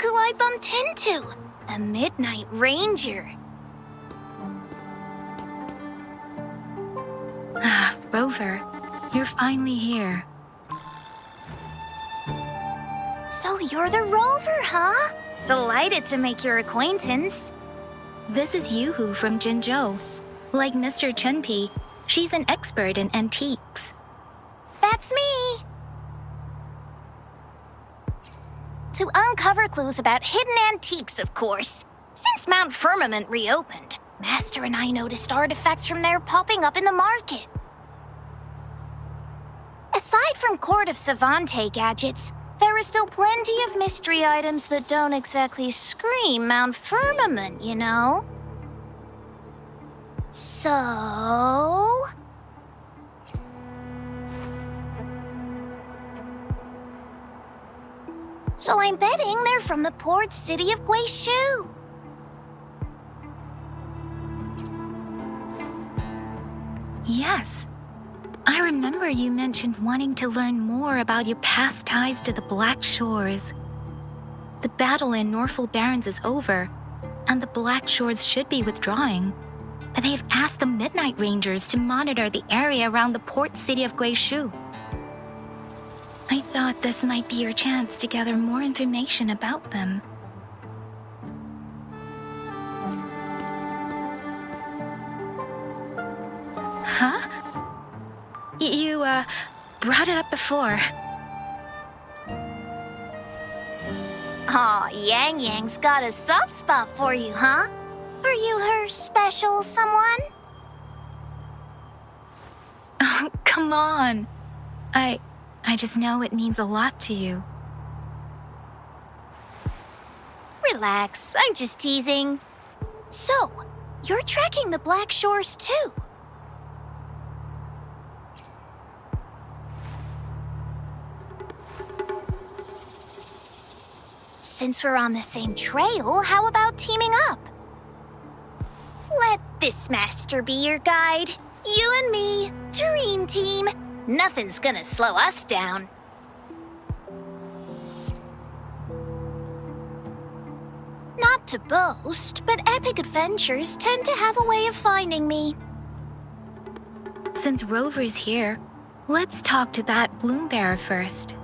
Look who I bumped into! A Midnight Ranger. Ah, Rover, you're finally here. So you're the Rover, huh? Delighted to make your acquaintance. This is Yoo-hoo from Jinzhou. Like Mr. Chunpei, she's an expert in antiques. That's me! To uncover clues about hidden antiques, of course. Since Mount Firmament reopened, Master and I noticed artifacts from there popping up in the market. Aside from Court of Savante gadgets, there are still plenty of mystery items that don't exactly scream Mount Firmament, you know? So... So I'm betting they're from the port city of Guizhou. Yes. I remember you mentioned wanting to learn more about your past ties to the Black Shores. The battle in Norfolk Barrens is over, and the Black Shores should be withdrawing. They've asked the Midnight Rangers to monitor the area around the port city of Guizhou. I thought this might be your chance to gather more information about them. Huh? You, brought it up before. Aw, Yang Yang's got a soft spot for you, huh? Are you her special someone? Oh, come on. I just know it means a lot to you. Relax, I'm just teasing. So, you're tracking the Black Shores too? Since we're on the same trail, how about teaming up? Let this master be your guide. You and me, dream team. Nothing's gonna slow us down. Not to boast, but epic adventures tend to have a way of finding me. Since Rover's here, let's talk to that bloom bearer first.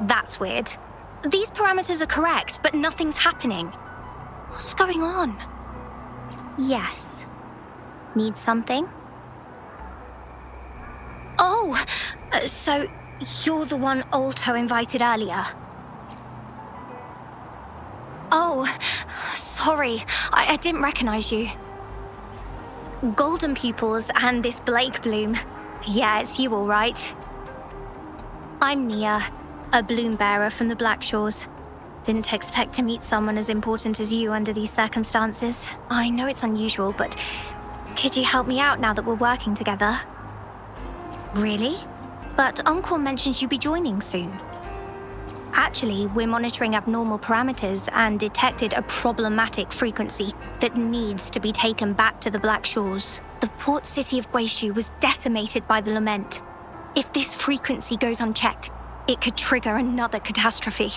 That's weird. These parameters are correct, but nothing's happening. What's going on? Yes. Need something? Oh, so you're the one Alto invited earlier. Oh, sorry, I didn't recognize you. Golden pupils and this Blake bloom. Yeah, it's you all right. I'm Nia, a bloom bearer from the Black Shores. Didn't expect to meet someone as important as you under these circumstances. I know it's unusual, but could you help me out now that we're working together? Really? But Uncle mentions you'll be joining soon. Actually, we're monitoring abnormal parameters and detected a problematic frequency that needs to be taken back to the Black Shores. The port city of Guizhou was decimated by the lament. If this frequency goes unchecked, it could trigger another catastrophe.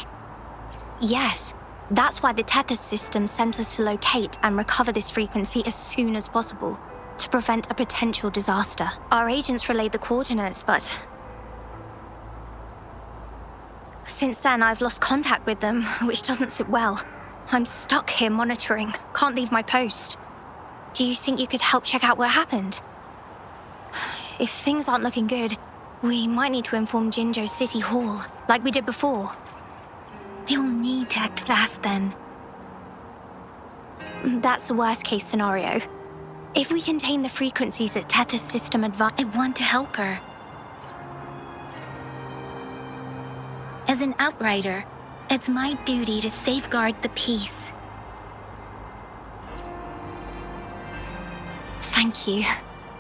Yes, that's why the Tethys system sent us to locate and recover this frequency as soon as possible, to prevent a potential disaster. Our agents relayed the coordinates, but since then I've lost contact with them, which doesn't sit well. I'm stuck here monitoring, can't leave my post. Do you think you could help check out what happened? If things aren't looking good, we might need to inform Jinzhou City Hall, like we did before. We'll need to act fast then. That's the worst case scenario. If we contain the frequencies at Tethys system I want to help her. As an outrider, it's my duty to safeguard the peace. Thank you.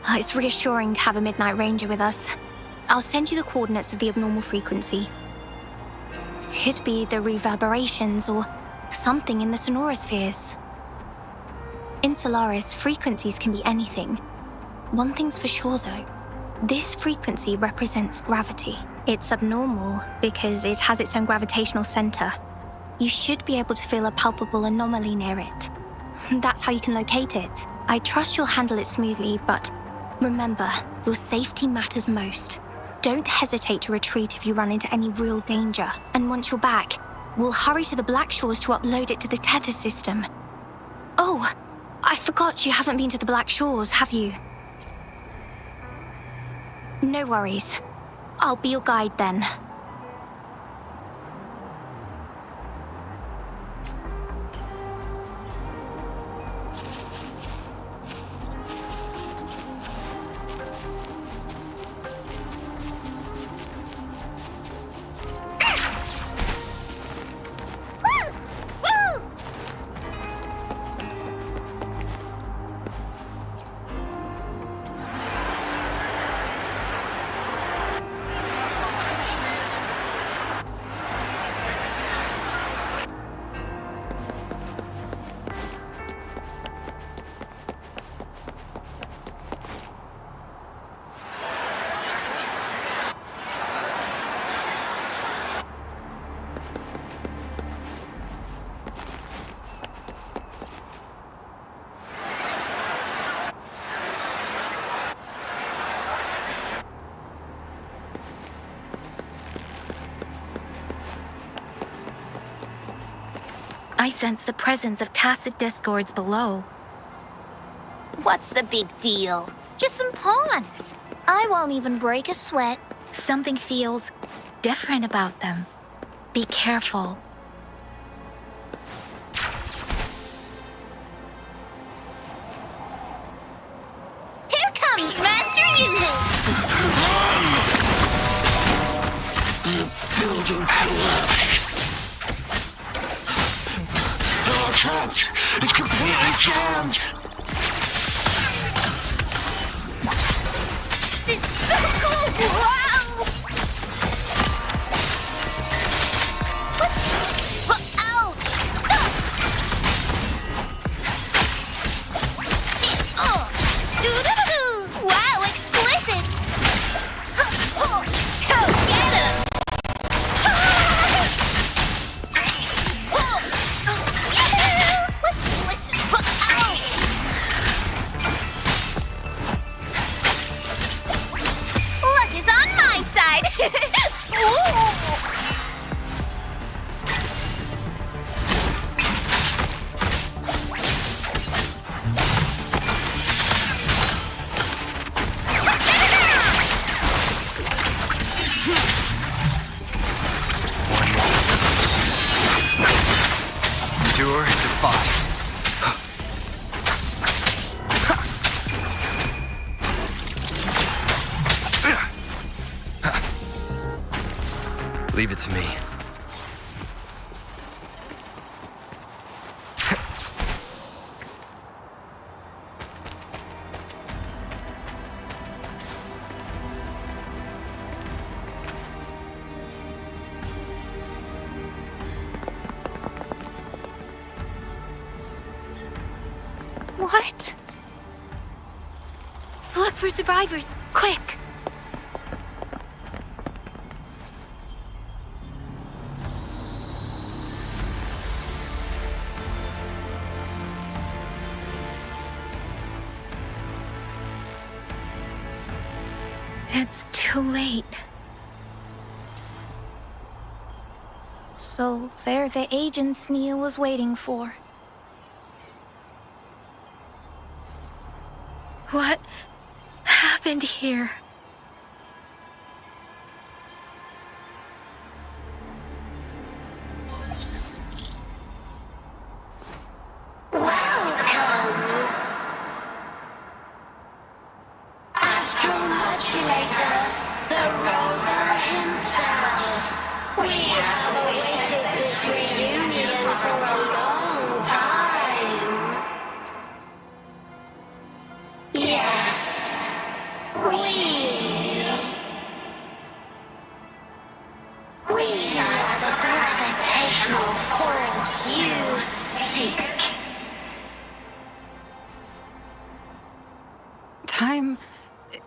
It's reassuring to have a Midnight Ranger with us. I'll send you the coordinates of the abnormal frequency. Could be the reverberations or something in the sonorospheres. In Solaris, frequencies can be anything. One thing's for sure, though. This frequency represents gravity. It's abnormal because it has its own gravitational center. You should be able to feel a palpable anomaly near it. That's how you can locate it. I trust you'll handle it smoothly, but remember, your safety matters most. Don't hesitate to retreat if you run into any real danger. And once you're back, we'll hurry to the Black Shores to upload it to the tether system. Oh, I forgot you haven't been to the Black Shores, have you? No worries. I'll be your guide then. I sense the presence of tacit discords below. What's the big deal? Just some pawns. I won't even break a sweat. Something feels different about them. Be careful. Here comes Master Yu-Hu! Building collapsed. Door trapped. It's completely jammed. This is so cool! Wow! Ouch! Doo-doo-doo-doo. Wow, explicit! Go get him! Let's listen. Ouch! Luck is on my side! Ooh! Endure, defy. Leave it to me. What? Look for survivors, quick! It's too late. So they're the agents Neil was waiting for. What happened here? Astromodulator, the rover himself. We have awaited this reunion for a long time. Yes,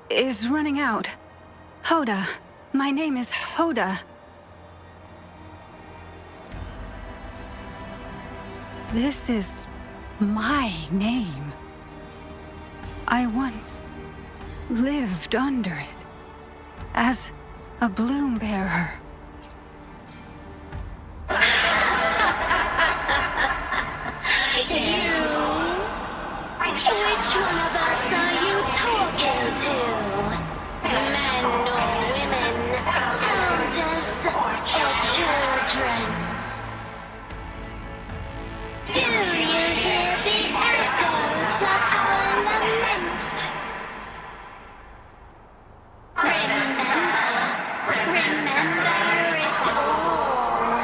is running out. Hoda. My name is Hoda. This is my name. I once lived under it as a bloom bearer. Which one of us are you talking to? Men or women? Elders or children? Do you hear the echoes of our lament? Remember it all.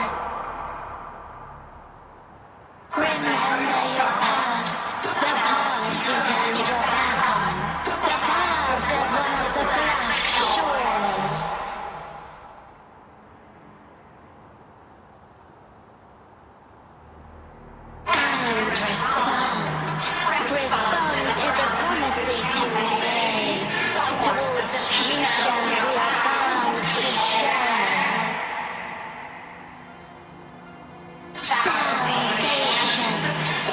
Remember your past, the past you turned your back on, the past as one of the Black Shores. And respond to the promises you made towards the future we are bound to share. Salvation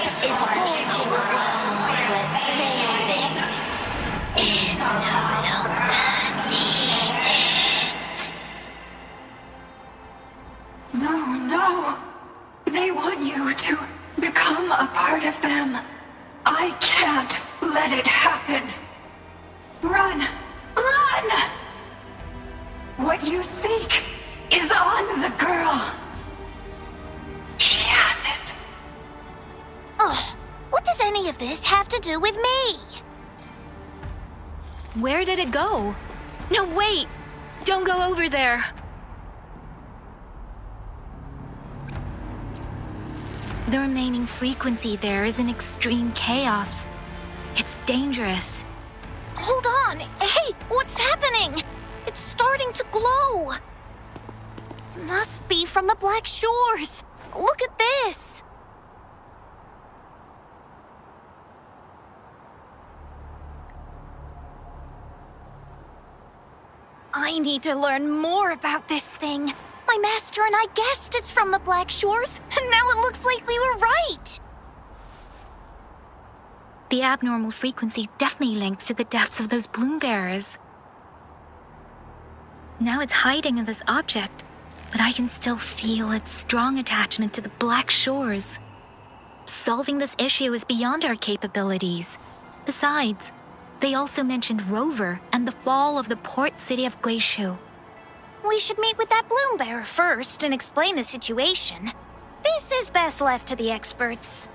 is forging a world where saving is no longer needed. No. They want you to become a part of them. I can't let it happen. Run! What you seek is on the girl. She has it. Ugh, what does any of this have to do with me? Where did it go? No, wait! Don't go over there! The remaining frequency there is in extreme chaos. It's dangerous. Hold on! Hey, what's happening? It's starting to glow! Must be from the Black Shores. Look at this! I need to learn more about this thing. My master and I guessed it's from the Black Shores, and now it looks like we were right. The abnormal frequency definitely links to the deaths of those bloom bearers. Now it's hiding in this object, but I can still feel its strong attachment to the Black Shores. Solving this issue is beyond our capabilities. Besides, they also mentioned Rover and the fall of the port city of Guishu. We should meet with that bloom bearer first and explain the situation. This is best left to the experts.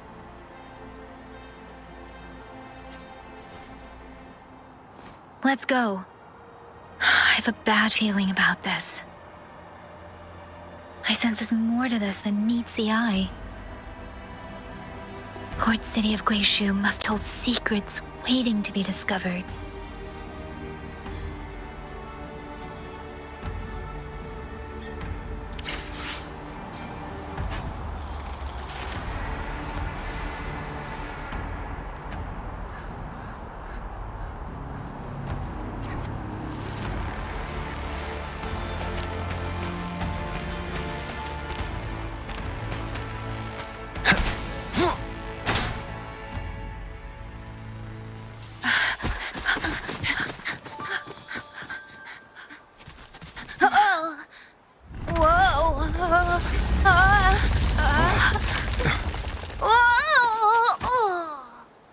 Let's go. I have a bad feeling about this. I sense there's more to this than meets the eye. Port city of Guishu must hold secrets waiting to be discovered.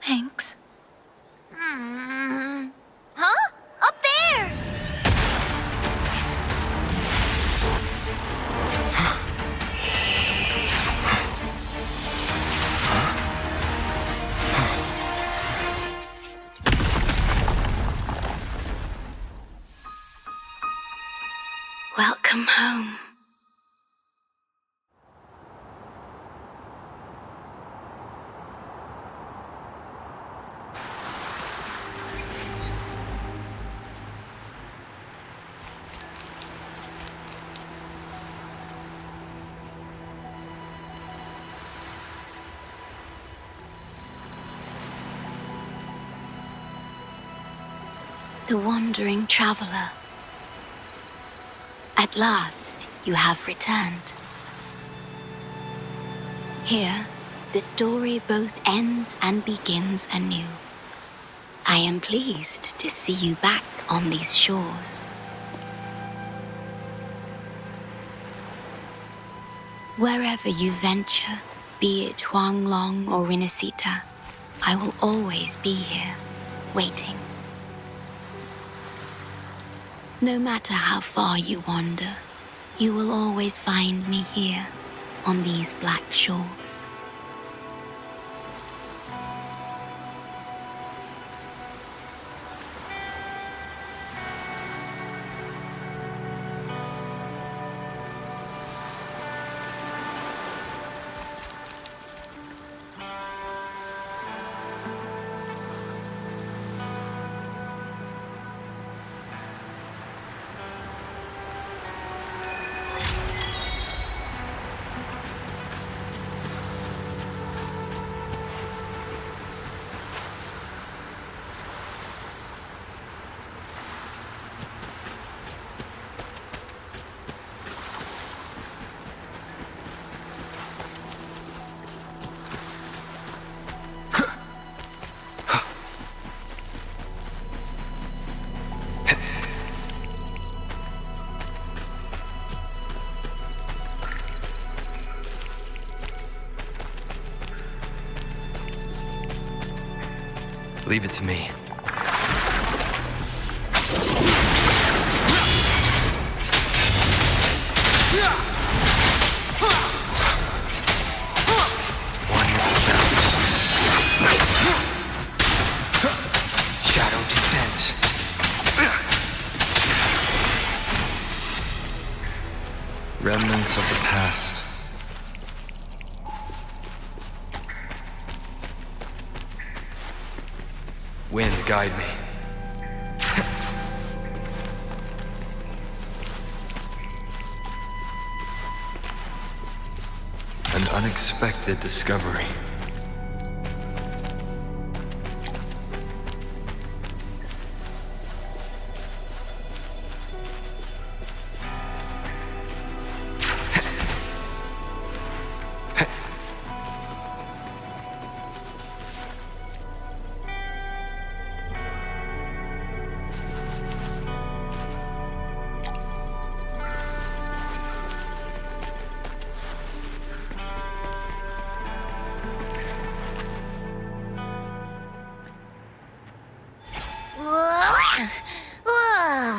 Thanks. Huh? Up there! Welcome home. the wandering traveler. At last, you have returned. Here, the story both ends and begins anew. I am pleased to see you back on these shores. Wherever you venture, be it Huanglong or Rinasita, I will always be here, waiting. No matter how far you wander, you will always find me here, on these black shores. Leave it to me. One hit sounds. Shadow descends. Remnants of the past. Wind, guide me. An unexpected discovery.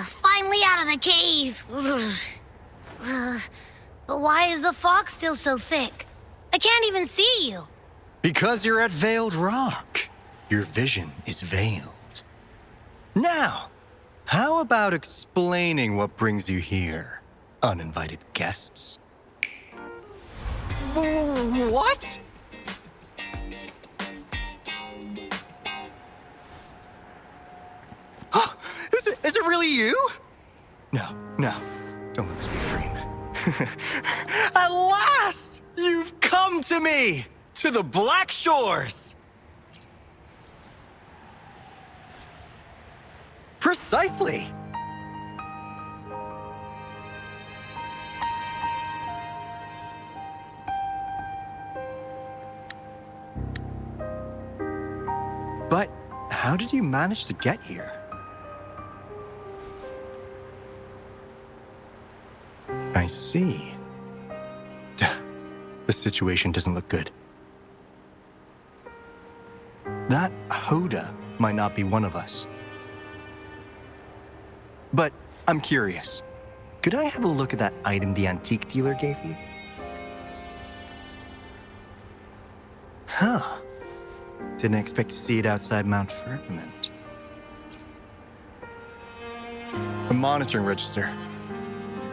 Finally out of the cave. But why is the fog still so thick? I can't even see you. Because you're at Veiled Rock. Your vision is veiled. Now, how about explaining what brings you here, uninvited guests? What? Is it really you? No, don't let this be a dream. At last, you've come to me, to the Black Shores. Precisely. But how did you manage to get here? I see. The situation doesn't look good. That Hoda might not be one of us. But I'm curious. Could I have a look at that item the antique dealer gave you? Huh. Didn't expect to see it outside Mount Firmament. A monitoring register.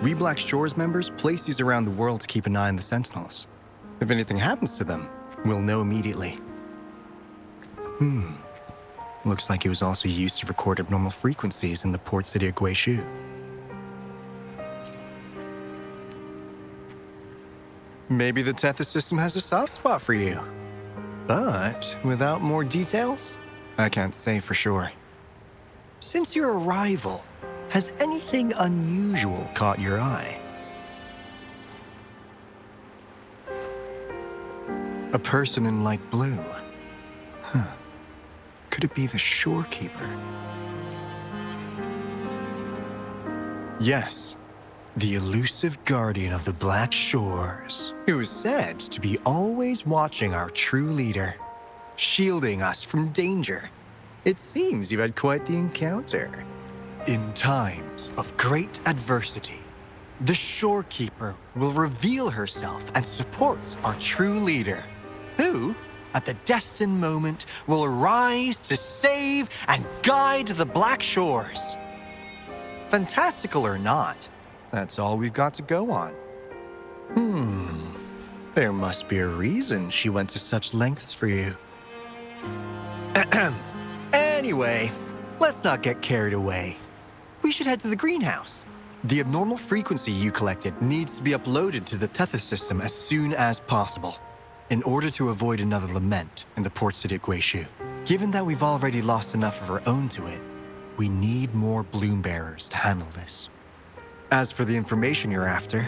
We Black Shores members place these around the world to keep an eye on the Sentinels. If anything happens to them, we'll know immediately. Looks like it was also used to record abnormal frequencies in the port city of Guishu. Maybe the Tethys system has a soft spot for you. But without more details, I can't say for sure. Since your arrival, has anything unusual caught your eye? A person in light blue. Huh. Could it be the shorekeeper? Yes, the elusive guardian of the Black Shores, who is said to be always watching our true leader, shielding us from danger. It seems you've had quite the encounter. In times of great adversity, the shorekeeper will reveal herself and support our true leader, who, at the destined moment, will arise to save and guide the Black Shores. Fantastical or not, that's all we've got to go on. There must be a reason she went to such lengths for you. Anyway, let's not get carried away. We should head to the greenhouse. The abnormal frequency you collected needs to be uploaded to the Tethys system as soon as possible, in order to avoid another lament in the port city of Guishu. Given that we've already lost enough of our own to it, we need more bloom bearers to handle this. As for the information you're after,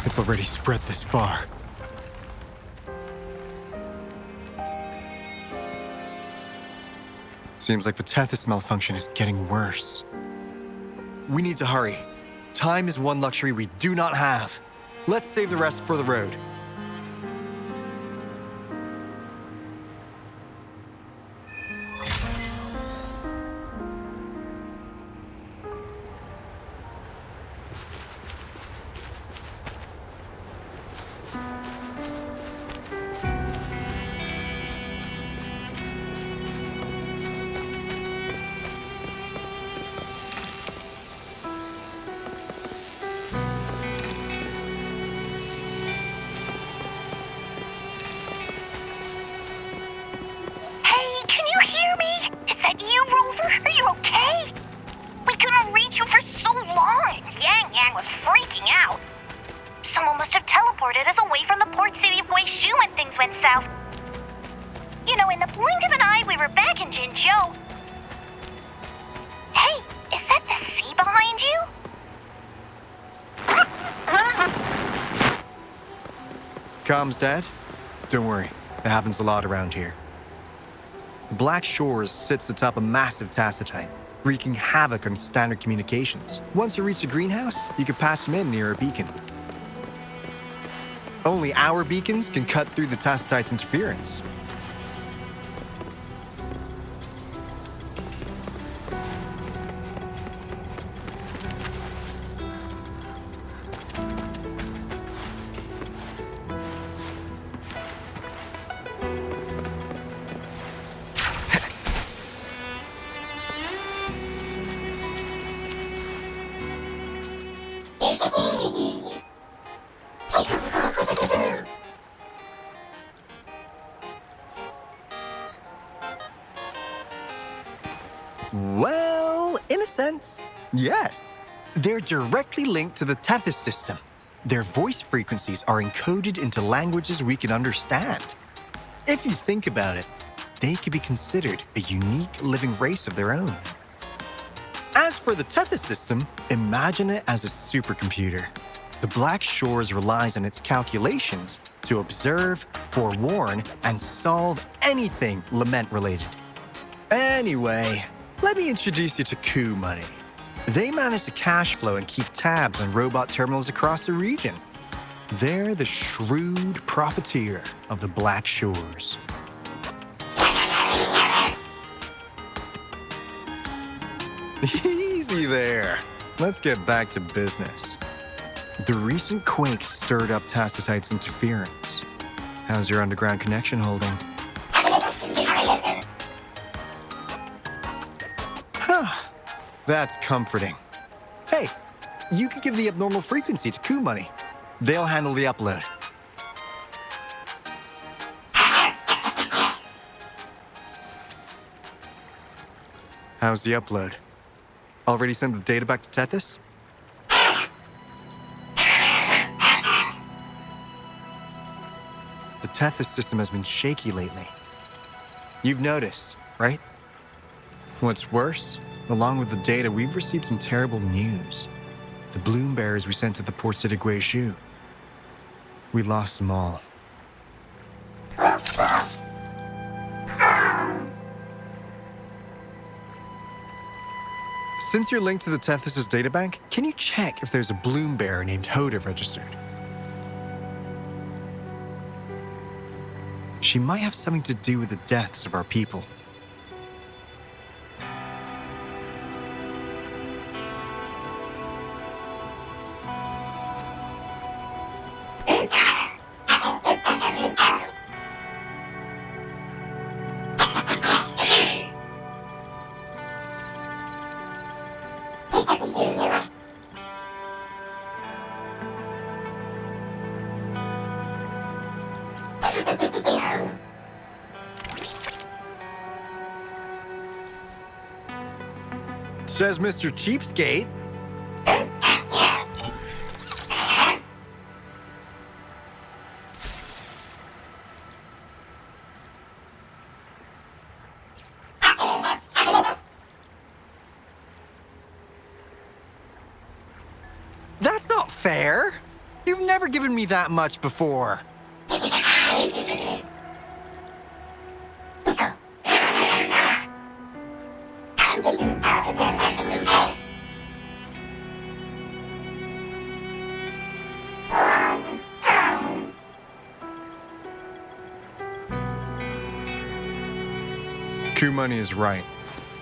it's already spread this far. Seems like the Tethys malfunction is getting worse. We need to hurry. Time is one luxury we do not have. Let's save the rest for the road. Hey, can you hear me? Is that you, Rover? Are you okay? We couldn't reach you for so long. Yang Yang was freaking out. Someone must have teleported us away from the port city of Guishu when things went south. You know, in the blink of an eye, we were back in Jinzhou. Hey, is that the sea behind you? Comms, Dad? Don't worry, it happens a lot around here. The Black Shores sits atop a massive tacitite, wreaking havoc on standard communications. Once you reach the greenhouse, you can pass them in near a beacon. Only our beacons can cut through the tacitite's interference. Well, in a sense, yes. They're directly linked to the Tethys system. Their voice frequencies are encoded into languages we can understand. If you think about it, they could be considered a unique living race of their own. As for the Tethys system, imagine it as a supercomputer. The Black Shores relies on its calculations to observe, forewarn, and solve anything lament-related. Anyway, let me introduce you to Coup Money. They manage to cash flow and keep tabs on robot terminals across the region. They're the shrewd profiteer of the Black Shores. Easy there. Let's get back to business. The recent quake stirred up Tacitite's interference. How's your underground connection holding? That's comforting. Hey, you could give the abnormal frequency to Coup Money. They'll handle the upload. How's the upload? Already sent the data back to Tethys? The Tethys system has been shaky lately. You've noticed, right? What's worse, along with the data, we've received some terrible news. The bloom bearers we sent to the port city Guishu. We lost them all. Since you're linked to the Tethys' databank, can you check if there's a bloom bearer named Hoda registered? She might have something to do with the deaths of our people. Says Mr. Cheapskate. That's not fair. You've never given me that much before. Kumani is right.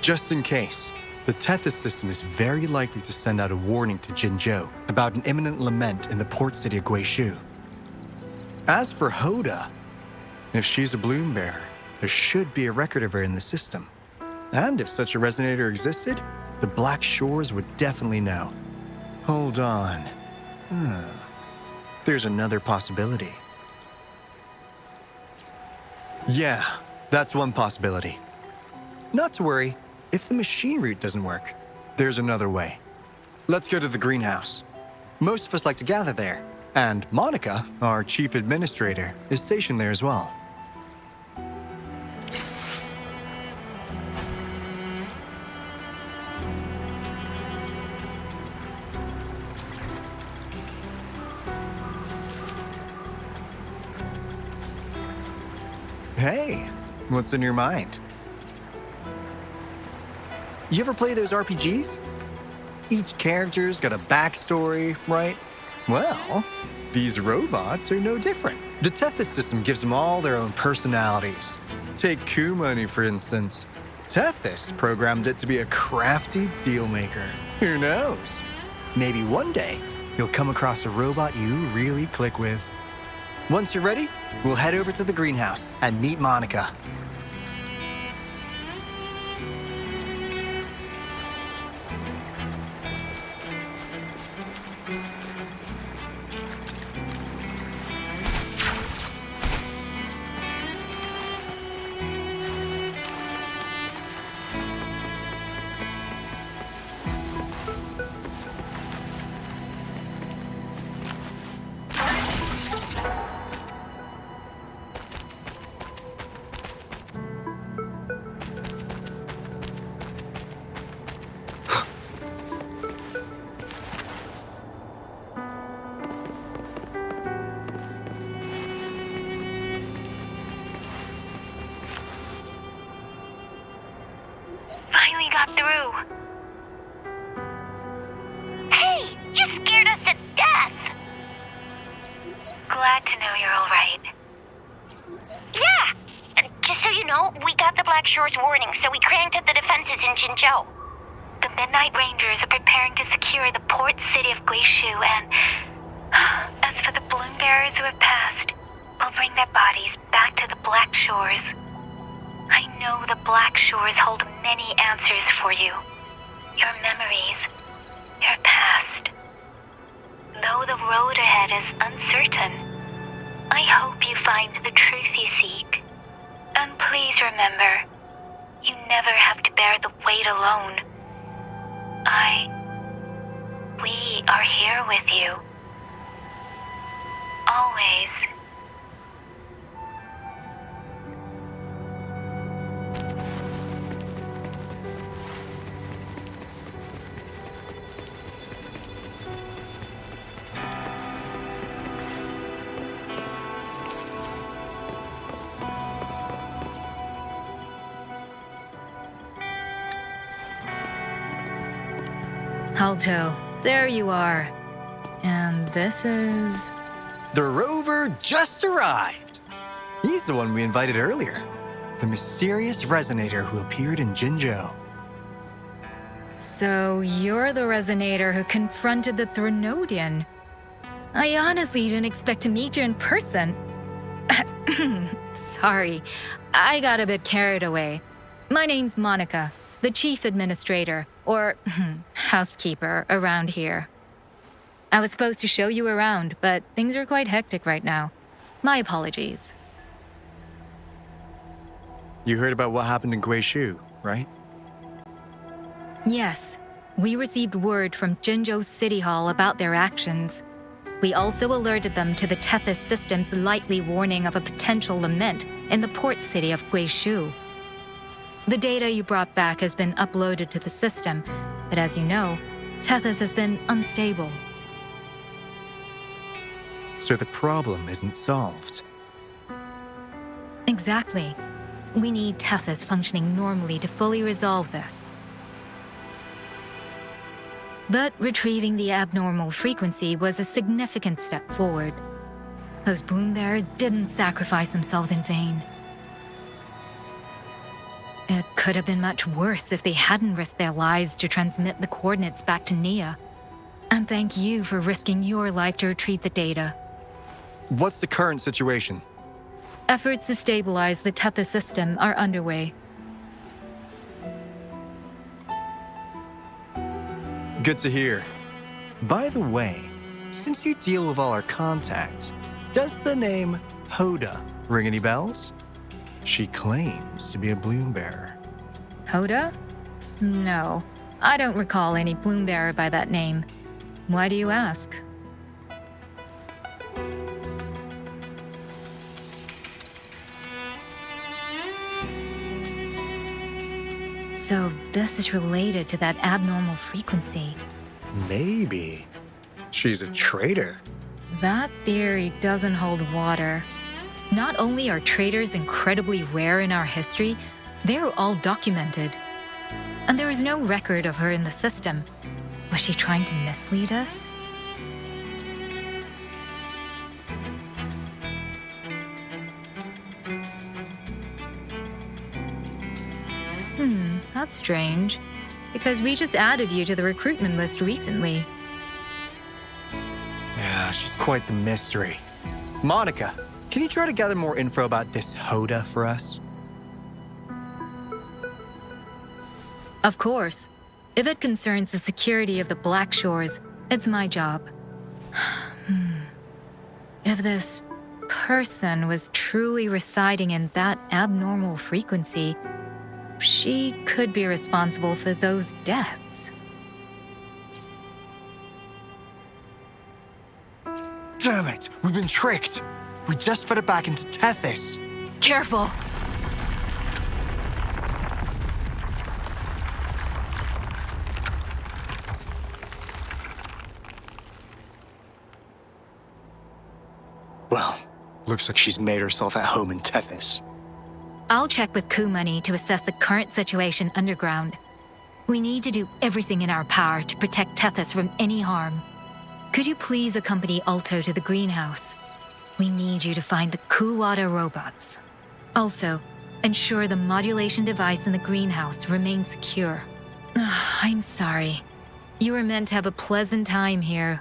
Just in case, the Tethys system is very likely to send out a warning to Jinzhou about an imminent lament in the port city of Guishu. As for Hoda, if she's a bloom bearer, there should be a record of her in the system. And if such a resonator existed, the Black Shores would definitely know. Hold on. There's another possibility. Yeah, that's one possibility. Not to worry, if the machine route doesn't work, there's another way. Let's go to the greenhouse. Most of us like to gather there, and Monica, our chief administrator, is stationed there as well. Hey, what's in your mind? You ever play those RPGs? Each character's got a backstory, right? Well, these robots are no different. The Tethys system gives them all their own personalities. Take Kumani, for instance. Tethys programmed it to be a crafty deal maker. Who knows? Maybe one day, you'll come across a robot you really click with. Once you're ready, we'll head over to the greenhouse and meet Monica. Finally got through. Hey, you scared us to death. Glad to know you're all right. Yeah, just so you know, we got the Black Shores warning, so we cranked up the defenses in Jinzhou. The Midnight Rangers are preparing to secure the port city of Guishu, and as for the bloom bearers who have passed, we'll bring their bodies back to the Black Shores. I know the Black Shores hold many answers for you. Your memories, your past. Though the road ahead is uncertain, I hope you find the truth you seek. And please remember, you never have to bear the weight alone. We are here with you. Always. Alto, there you are. And this is... The rover just arrived. He's the one we invited earlier. The mysterious resonator who appeared in Jinzhou. So you're the resonator who confronted the Threnodian. I honestly didn't expect to meet you in person. Sorry, I got a bit carried away. My name's Monica, the chief administrator, or housekeeper around here. I was supposed to show you around, but things are quite hectic right now. My apologies. You heard about what happened in Guishu, right? Yes, we received word from Jinzhou City Hall about their actions. We also alerted them to the Tethys system's likely warning of a potential lament in the port city of Guishu. The data you brought back has been uploaded to the system, but as you know, Tethys has been unstable. So the problem isn't solved. Exactly. We need Tethys functioning normally to fully resolve this. But retrieving the abnormal frequency was a significant step forward. Those bloom bearers didn't sacrifice themselves in vain. It could have been much worse if they hadn't risked their lives to transmit the coordinates back to Nia. And thank you for risking your life to retrieve the data. What's the current situation? Efforts to stabilize the Tethys system are underway. Good to hear. By the way, since you deal with all our contacts, does the name Hoda ring any bells? She claims to be a bloom bearer. Hoda? No, I don't recall any bloom bearer by that name. Why do you ask? So this is related to that abnormal frequency. Maybe. She's a traitor. That theory doesn't hold water. Not only are traitors incredibly rare in our history, they're all documented. And there is no record of her in the system. Was she trying to mislead us? That's strange. Because we just added you to the recruitment list recently. Yeah, she's quite the mystery. Monica, can you try to gather more info about this Hoda for us? Of course. If it concerns the security of the Black Shores, it's my job. If this person was truly residing in that abnormal frequency, she could be responsible for those deaths. Damn it! We've been tricked! We just fed it back into Tethys. Careful! Well, looks like she's made herself at home in Tethys. I'll check with Coup Money to assess the current situation underground. We need to do everything in our power to protect Tethys from any harm. Could you please accompany Alto to the greenhouse? We need you to find the Kuwata robots. Also, ensure the modulation device in the greenhouse remains secure. I'm sorry. You were meant to have a pleasant time here.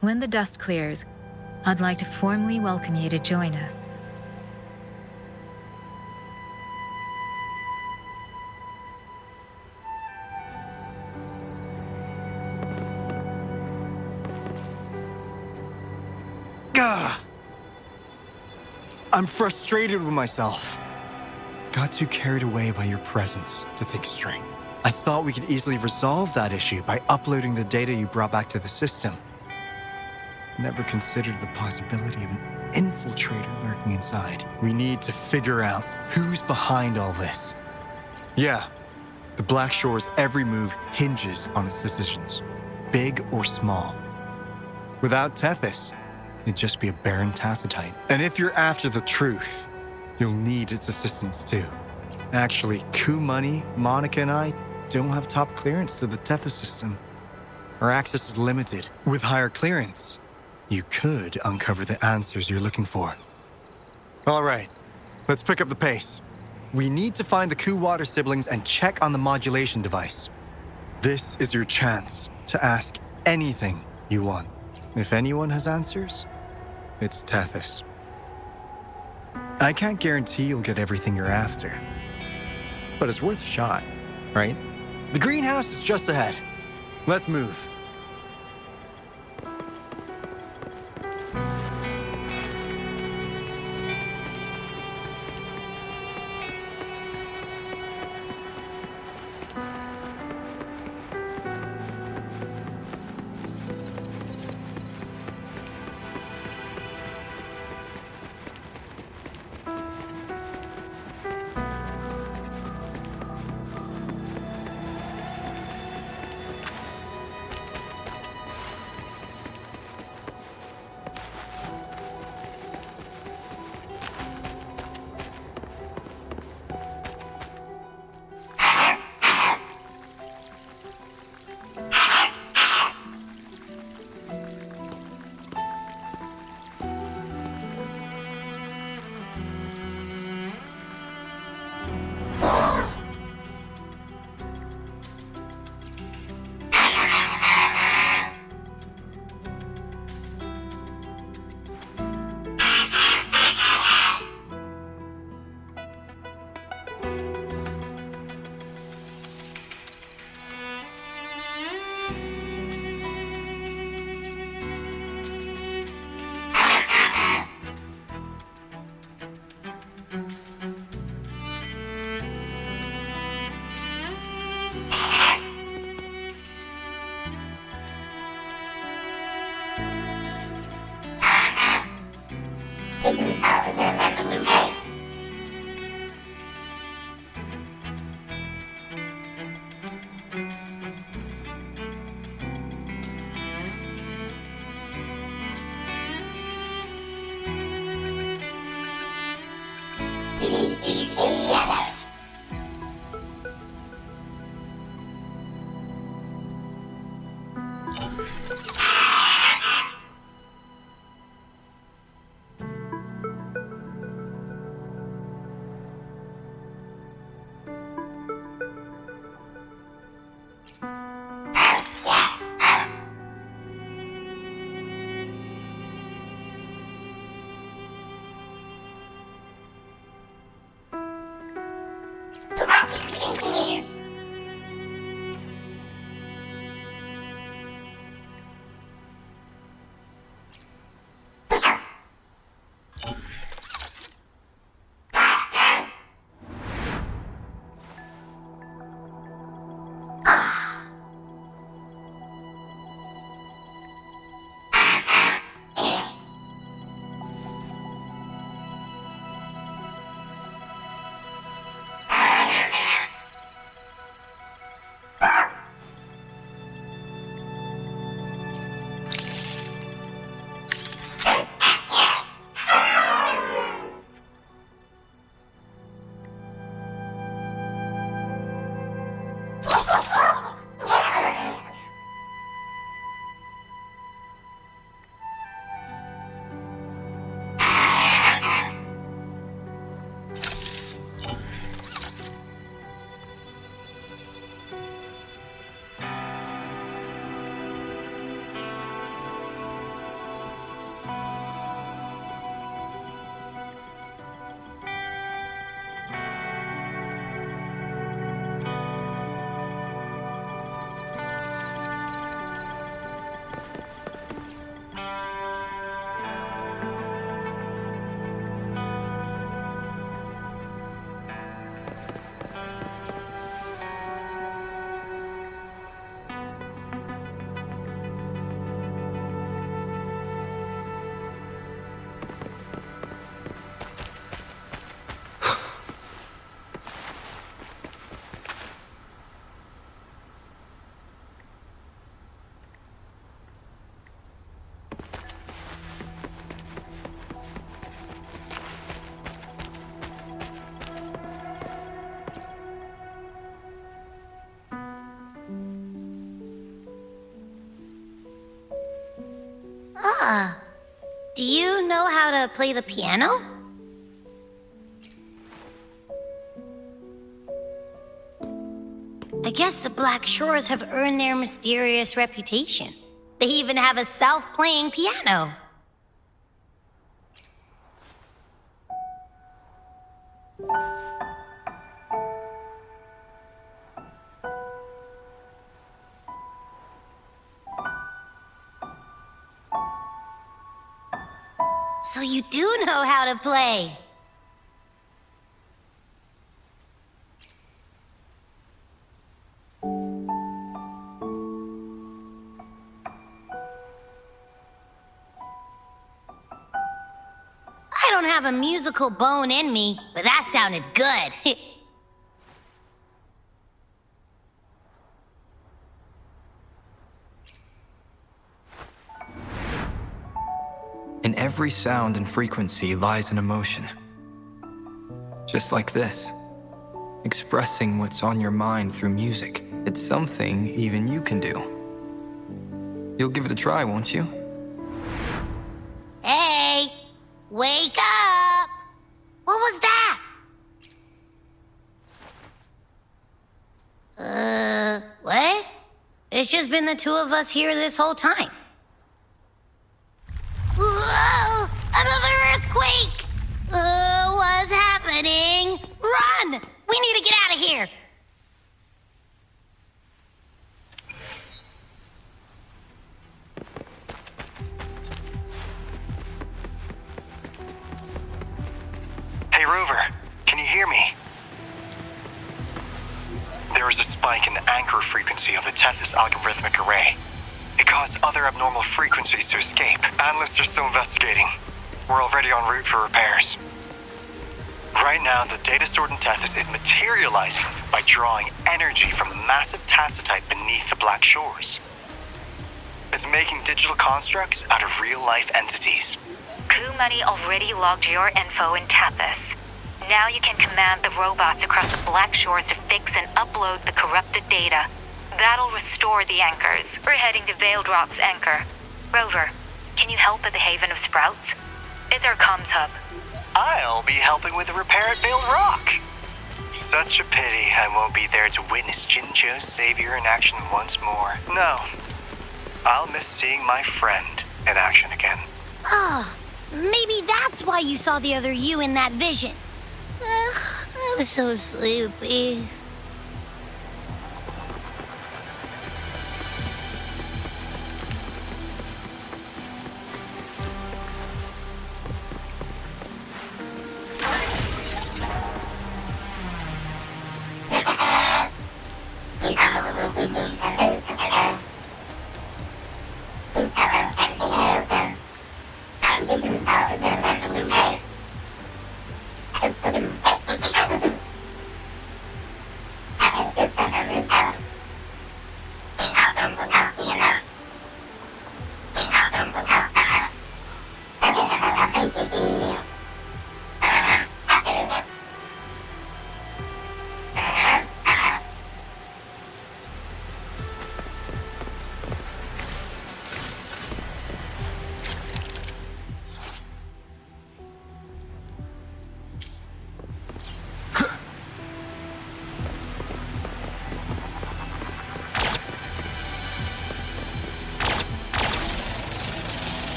When the dust clears, I'd like to formally welcome you to join us. Gah! I'm frustrated with myself. Got too carried away by your presence to think straight. I thought we could easily resolve that issue by uploading the data you brought back to the system. Never considered the possibility of an infiltrator lurking inside. We need to figure out who's behind all this. Yeah, the Black Shore's every move hinges on its decisions, big or small. Without Tethys, it'd just be a barren tacitite. And if you're after the truth, you'll need its assistance too. Actually, Coup Money, Monica, and I don't have top clearance to the Tethys system. Our access is limited. With higher clearance, you could uncover the answers you're looking for. All right, let's pick up the pace. We need to find the Ku Water siblings and check on the modulation device. This is your chance to ask anything you want. If anyone has answers, it's Tethys. I can't guarantee you'll get everything you're after, but it's worth a shot, right? The greenhouse is just ahead. Let's move. Do you know how to play the piano? I guess the Black Shores have earned their mysterious reputation. They even have a self-playing piano. So you do know how to play. I don't have a musical bone in me, but that sounded good. In every sound and frequency lies an emotion. Just like this. Expressing what's on your mind through music. It's something even you can do. You'll give it a try, won't you? Hey, wake up! What was that? What? It's just been the two of us here this whole time. Whoa! Another earthquake! What's happening? Run! We need to get out of here! Hey, Rover, can you hear me? There is a spike in the anchor frequency of the Tethys algorithmic array. It caused other abnormal frequencies to escape. Analysts are still investigating. We're already en route for repairs. Right now, the data stored in Tethys is materializing by drawing energy from the massive tacitite beneath the Black Shores. It's making digital constructs out of real-life entities. Coup Money already logged your info in Tethys. Now you can command the robots across the Black Shores to fix and upload the corrupted data. That'll restore the anchors. We're heading to Veiled Rock's anchor. Rover, can you help at the Haven of Sprouts? It's our comms hub. I'll be helping with the repair at Veiled Rock. Such a pity I won't be there to witness Jincho's savior in action once more. No, I'll miss seeing my friend in action again. Oh, maybe that's why you saw the other you in that vision. I'm so sleepy.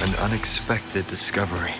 An unexpected discovery.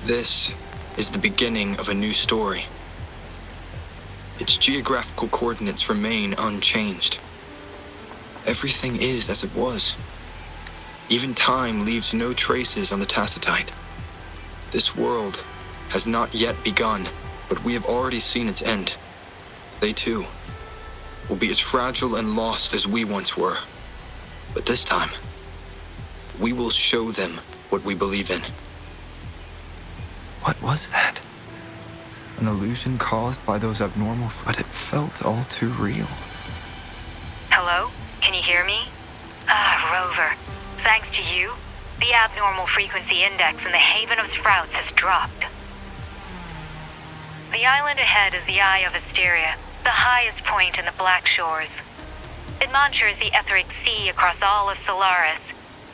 This is the beginning of a new story. Its geographical coordinates remain unchanged. Everything is as it was. Even time leaves no traces on the Tacitite. This world has not yet begun, but we have already seen its end. They too will be as fragile and lost as we once were. But this time, we will show them what we believe in. What was that? An illusion caused by those abnormal, but it felt all too real. Hello? Can you hear me? Rover. Thanks to you, the abnormal frequency index in the Haven of Sprouts has dropped. The island ahead is the Eye of Asteria, the highest point in the Black Shores. It monitors the etheric sea across all of Solaris.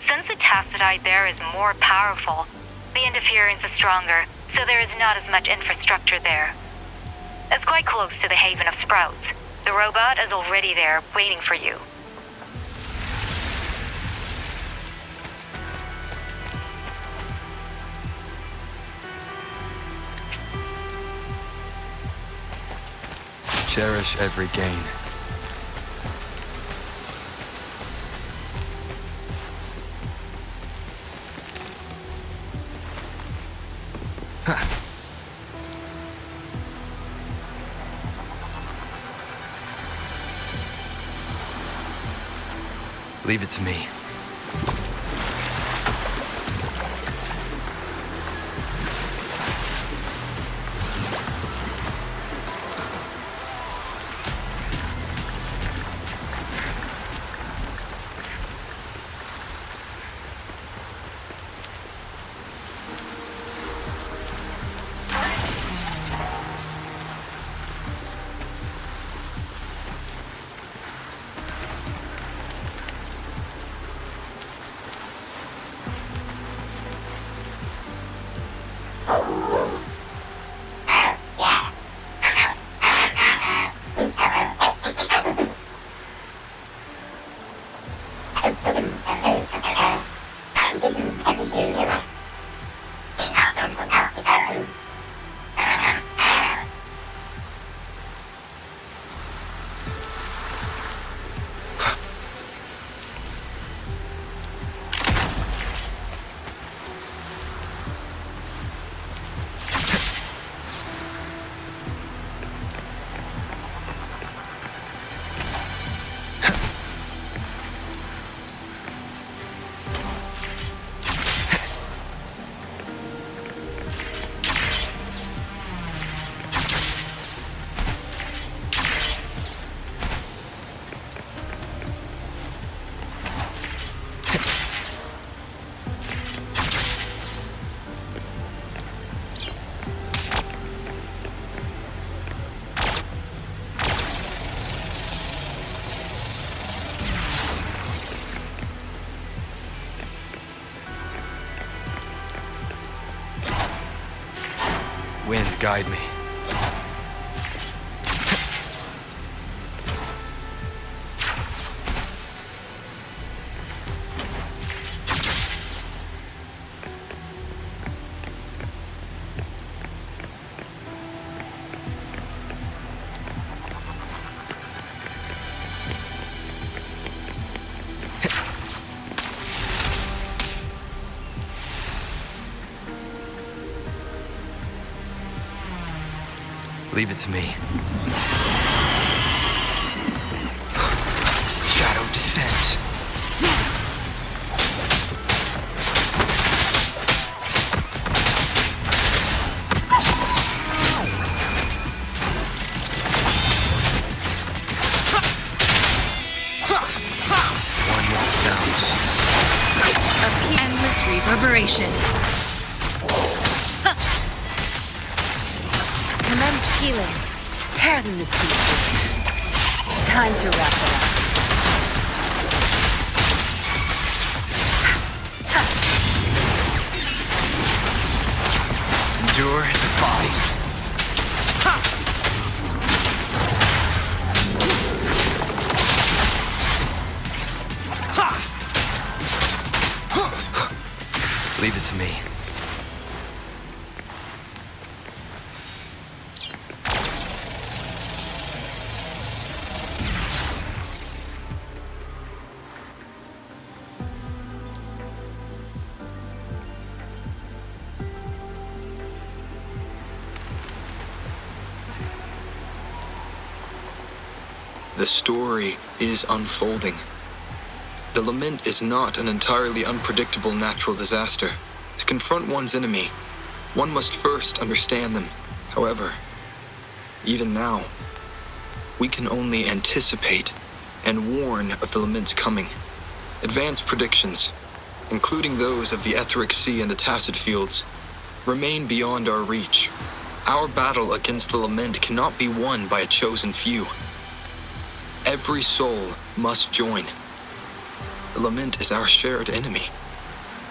Since the Tacitite there is more powerful, the interference is stronger, so there is not as much infrastructure there. It's quite close to the Haven of Sprouts. The robot is already there, waiting for you. Cherish every gain. Leave it to me. Wind, guide me. Leave it to me. Shadow descends. One with the sounds. Endless reverberation. Commence healing. Tear them to pieces. Time to wrap it up. Endure the body. Leave it to me. The story is unfolding. The lament is not an entirely unpredictable natural disaster. To confront one's enemy, one must first understand them. However, even now, we can only anticipate and warn of the lament's coming. Advanced predictions, including those of the Etheric Sea and the Tacet Fields, remain beyond our reach. Our battle against the lament cannot be won by a chosen few. Every soul must join. The lament is our shared enemy,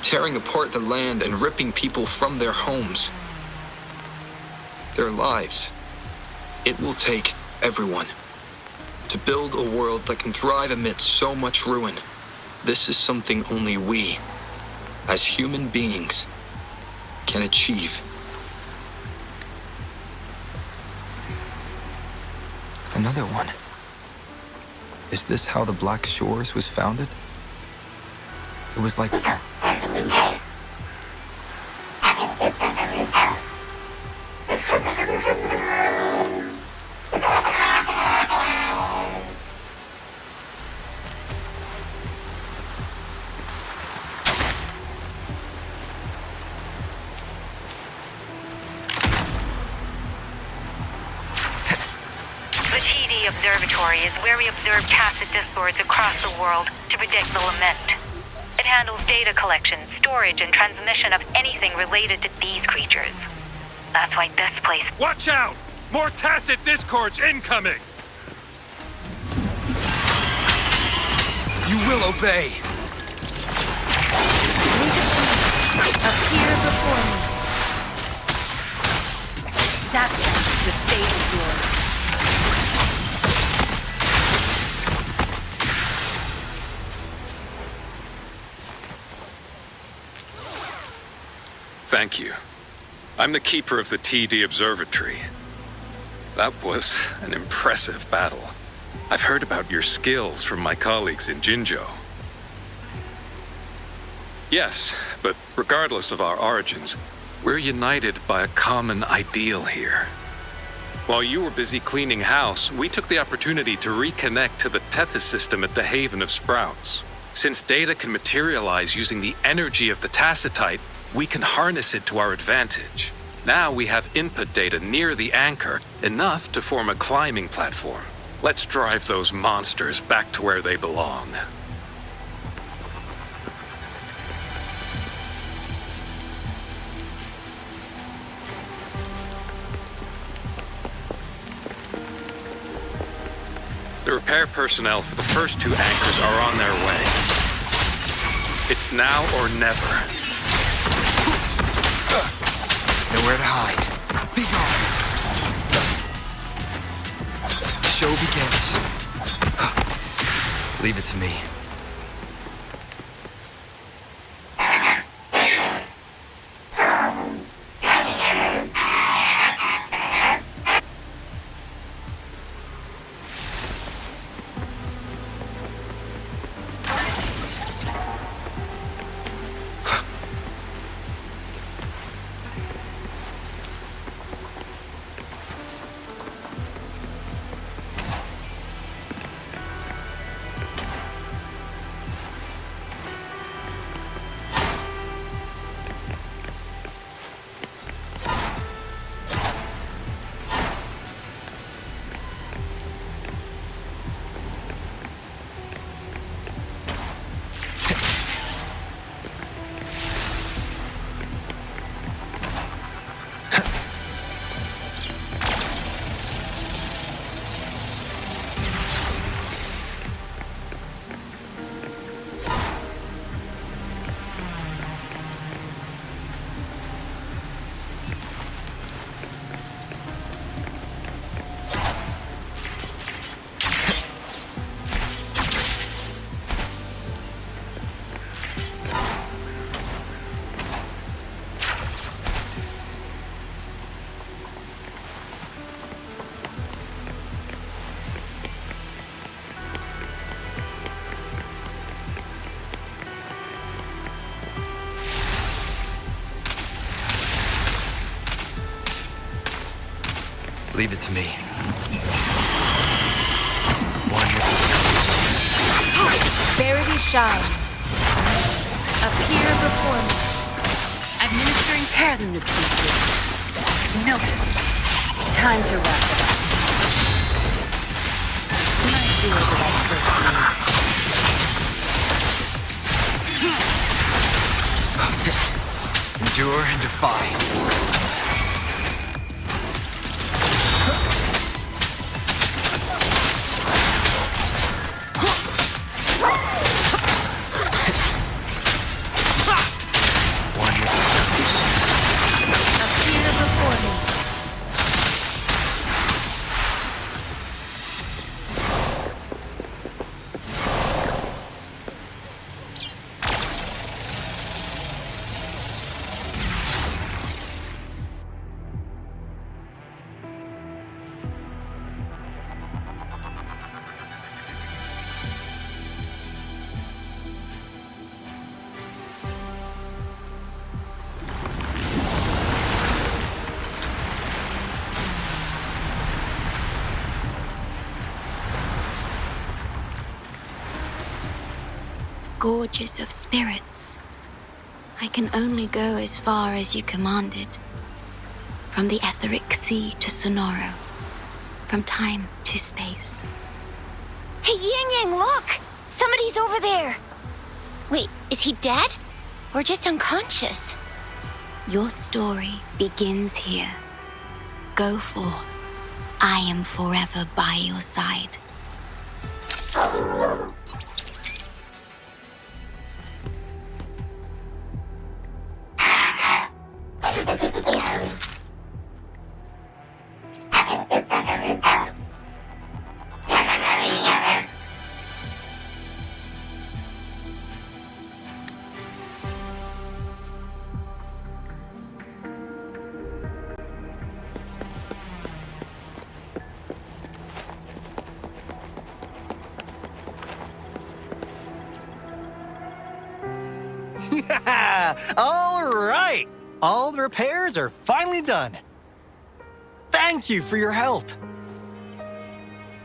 tearing apart the land and ripping people from their homes, their lives. It will take everyone to build a world that can thrive amidst so much ruin. This is something only we, as human beings, can achieve. Another one. Is this how the Black Shores was founded? It was like... The Observatory is where we observe tacit discords across the world to predict the lament. It handles data collection, storage, and transmission of anything related to these creatures. That's why this place... Watch out! More tacit discords incoming! You will obey! Appear before me. Zapka, the stage is yours. Thank you. I'm the keeper of the TD Observatory. That was an impressive battle. I've heard about your skills from my colleagues in Jinzhou. Yes, but regardless of our origins, we're united by a common ideal here. While you were busy cleaning house, we took the opportunity to reconnect to the Tethys system at the Haven of Sprouts. Since data can materialize using the energy of the Tacetite, we can harness it to our advantage. Now we have input data near the anchor, enough to form a climbing platform. Let's drive those monsters back to where they belong. The repair personnel for the first two anchors are on their way. It's now or never. Nowhere to hide. Be gone. The show begins. Leave it to me. Leave it to me. 1, shines. Appear before me. Administering tear them to pieces. No. Time to wrap it up. My field of expertise. Endure and defy. Appear before me. Gorges of spirits. I can only go as far as you commanded. From the etheric sea to Sonoro. From time to space. Hey, Yang Yang, look! Somebody's over there! Wait, is he dead? Or just unconscious? Your story begins here. Go forth. I am forever by your side. All right! All the repairs are finally done. Thank you for your help.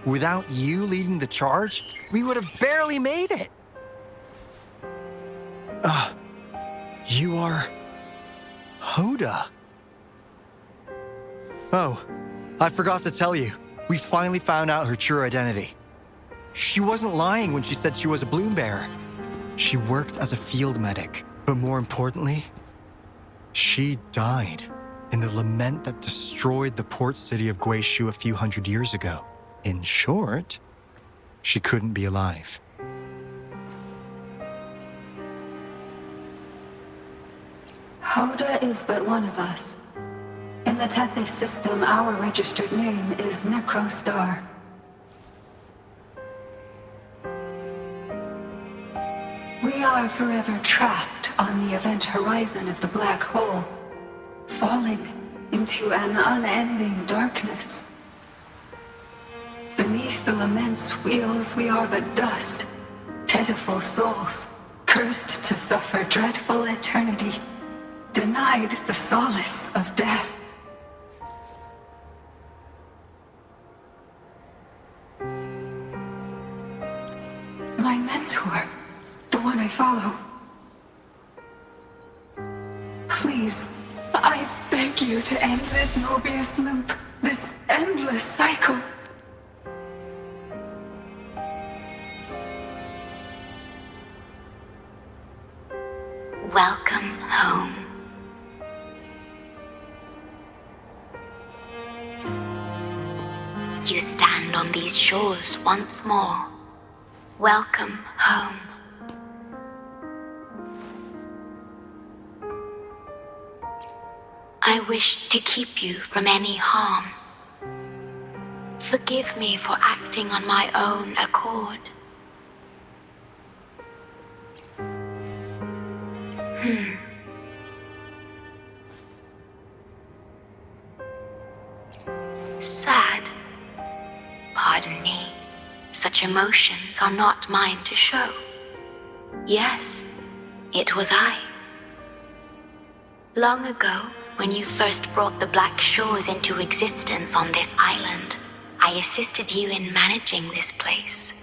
Without you leading the charge, we would have barely made it. You are... Hoda. Oh, I forgot to tell you. We finally found out her true identity. She wasn't lying when she said she was a bloom bearer. She worked as a field medic, but more importantly, she died in the lament that destroyed the port city of Guishu a few hundred years ago. In short, she couldn't be alive. Hoda is but one of us. In the Tethys system, our registered name is Necrostar. We are forever trapped on the event horizon of the black hole, falling into an unending darkness. Beneath the lament's wheels, we are but dust, pitiful souls, cursed to suffer dreadful eternity, denied the solace of death. My mentor, the one I follow. Please, I beg you to end this Mobius loop, this endless cycle. Welcome home. You stand on these shores once more. Welcome home. I wish to keep you from any harm. Forgive me for acting on my own accord. Sad. Pardon me. Such emotions are not mine to show. Yes, it was I. Long ago, when you first brought the Black Shores into existence on this island, I assisted you in managing this place.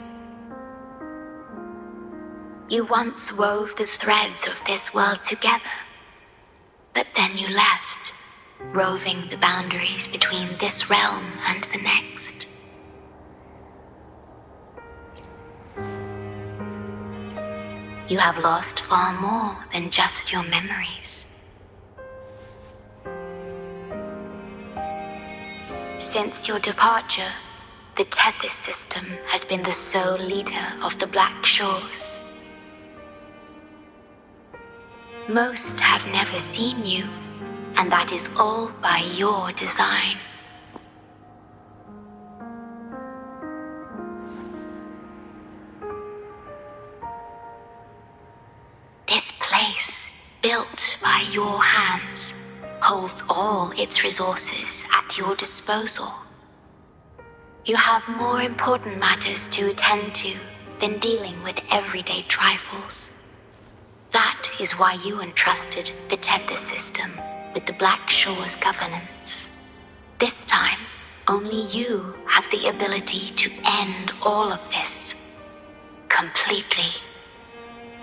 You once wove the threads of this world together, but then you left, roving the boundaries between this realm and the next. You have lost far more than just your memories. Since your departure, the Tethys system has been the sole leader of the Black Shores. Most have never seen you, and that is all by your design. This place, built by your hands, holds all its resources at your disposal. You have more important matters to attend to than dealing with everyday trifles. That is why you entrusted the Tethys system with the Black Shores governance. This time, only you have the ability to end all of this. Completely.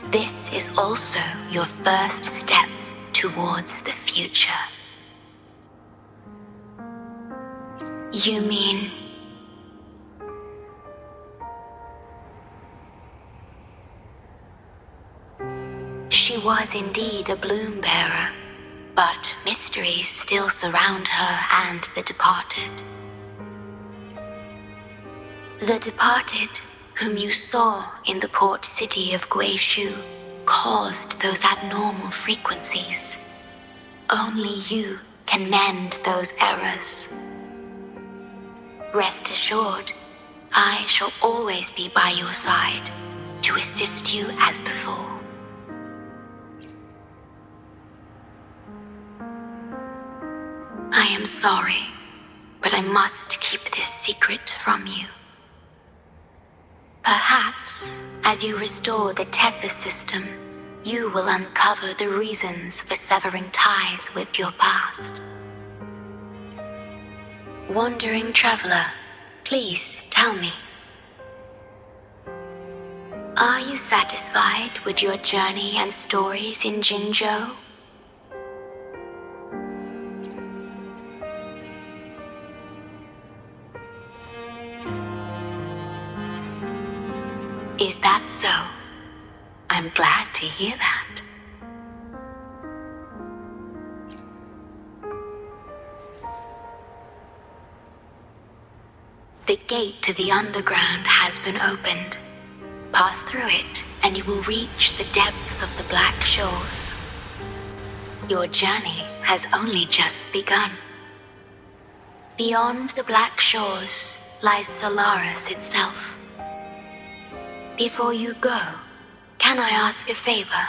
This is also your first step towards the future. You mean... She was indeed a bloom bearer, but mysteries still surround her and the departed. The departed, whom you saw in the port city of Guishu, caused those abnormal frequencies. Only you can mend those errors. Rest assured, I shall always be by your side to assist you as before. I am sorry, but I must keep this secret from you. Perhaps, as you restore the Tethys system, you will uncover the reasons for severing ties with your past. Wandering traveler, please tell me. Are you satisfied with your journey and stories in Jinzhou? Is that so? I'm glad to hear that. The gate to the underground has been opened. Pass through it, and you will reach the depths of the Black Shores. Your journey has only just begun. Beyond the Black Shores lies Solaris itself. Before you go, can I ask a favor?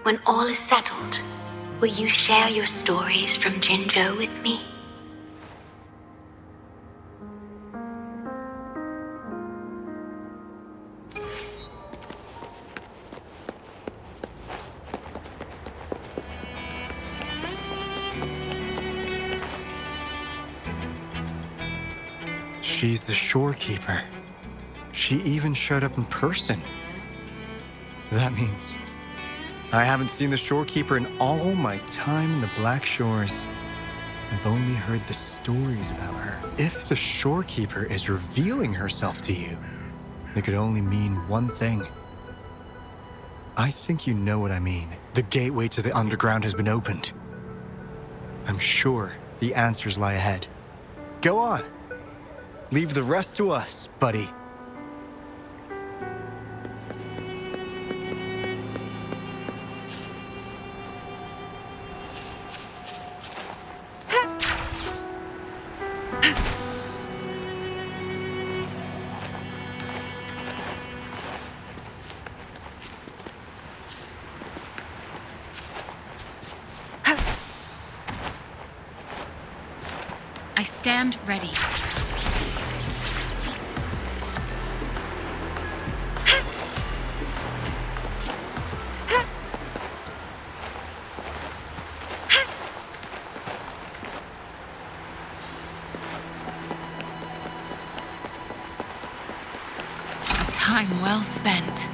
When all is settled, will you share your stories from Jinzhou with me? She's the shorekeeper. She even showed up in person. That means I haven't seen the shorekeeper in all my time in the Black Shores. I've only heard the stories about her. If the shorekeeper is revealing herself to you, it could only mean one thing. I think you know what I mean. The gateway to the underground has been opened. I'm sure the answers lie ahead. Go on. Leave the rest to us, buddy. I stand ready. Time well spent.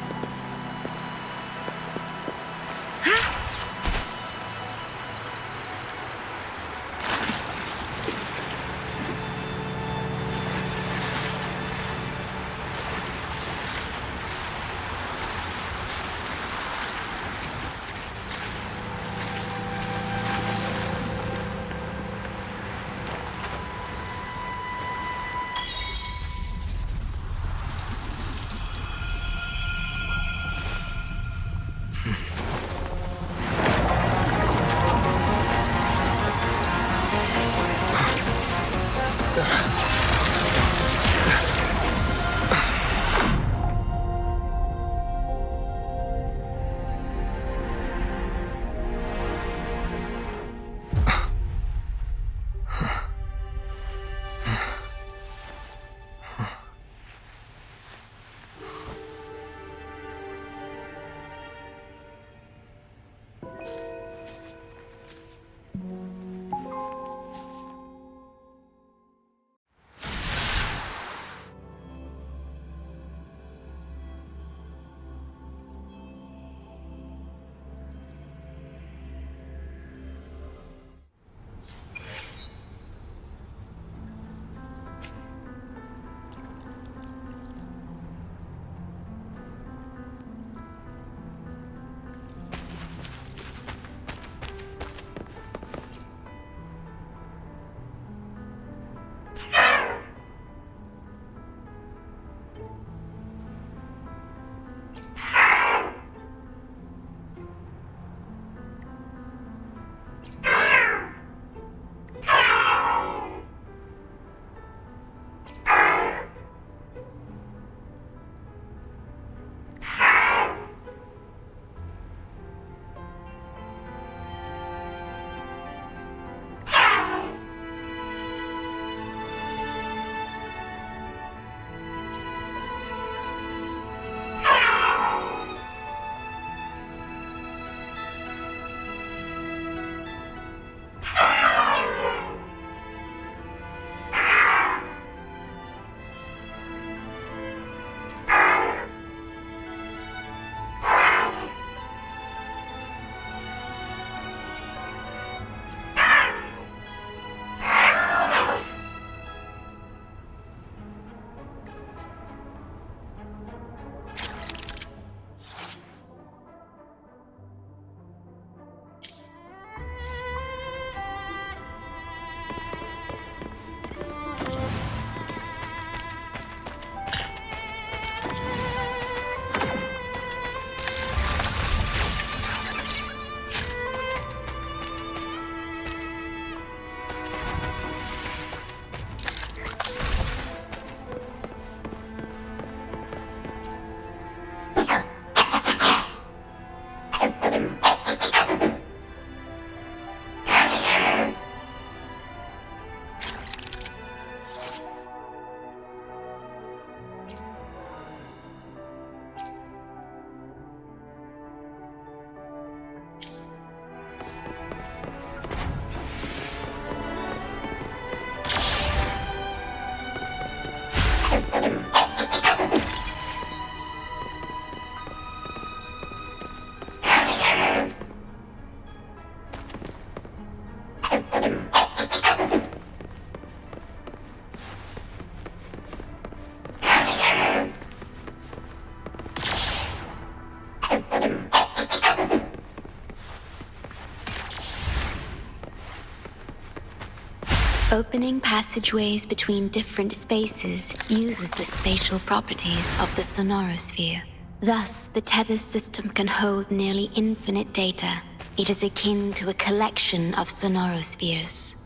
Opening passageways between different spaces uses the spatial properties of the sonorosphere. Thus, the tether system can hold nearly infinite data. It is akin to a collection of sonorospheres.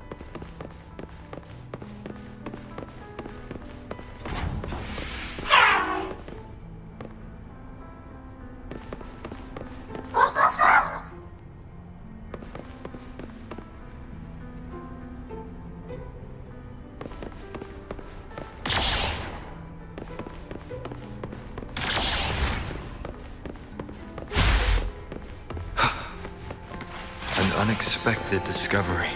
Unexpected discovery.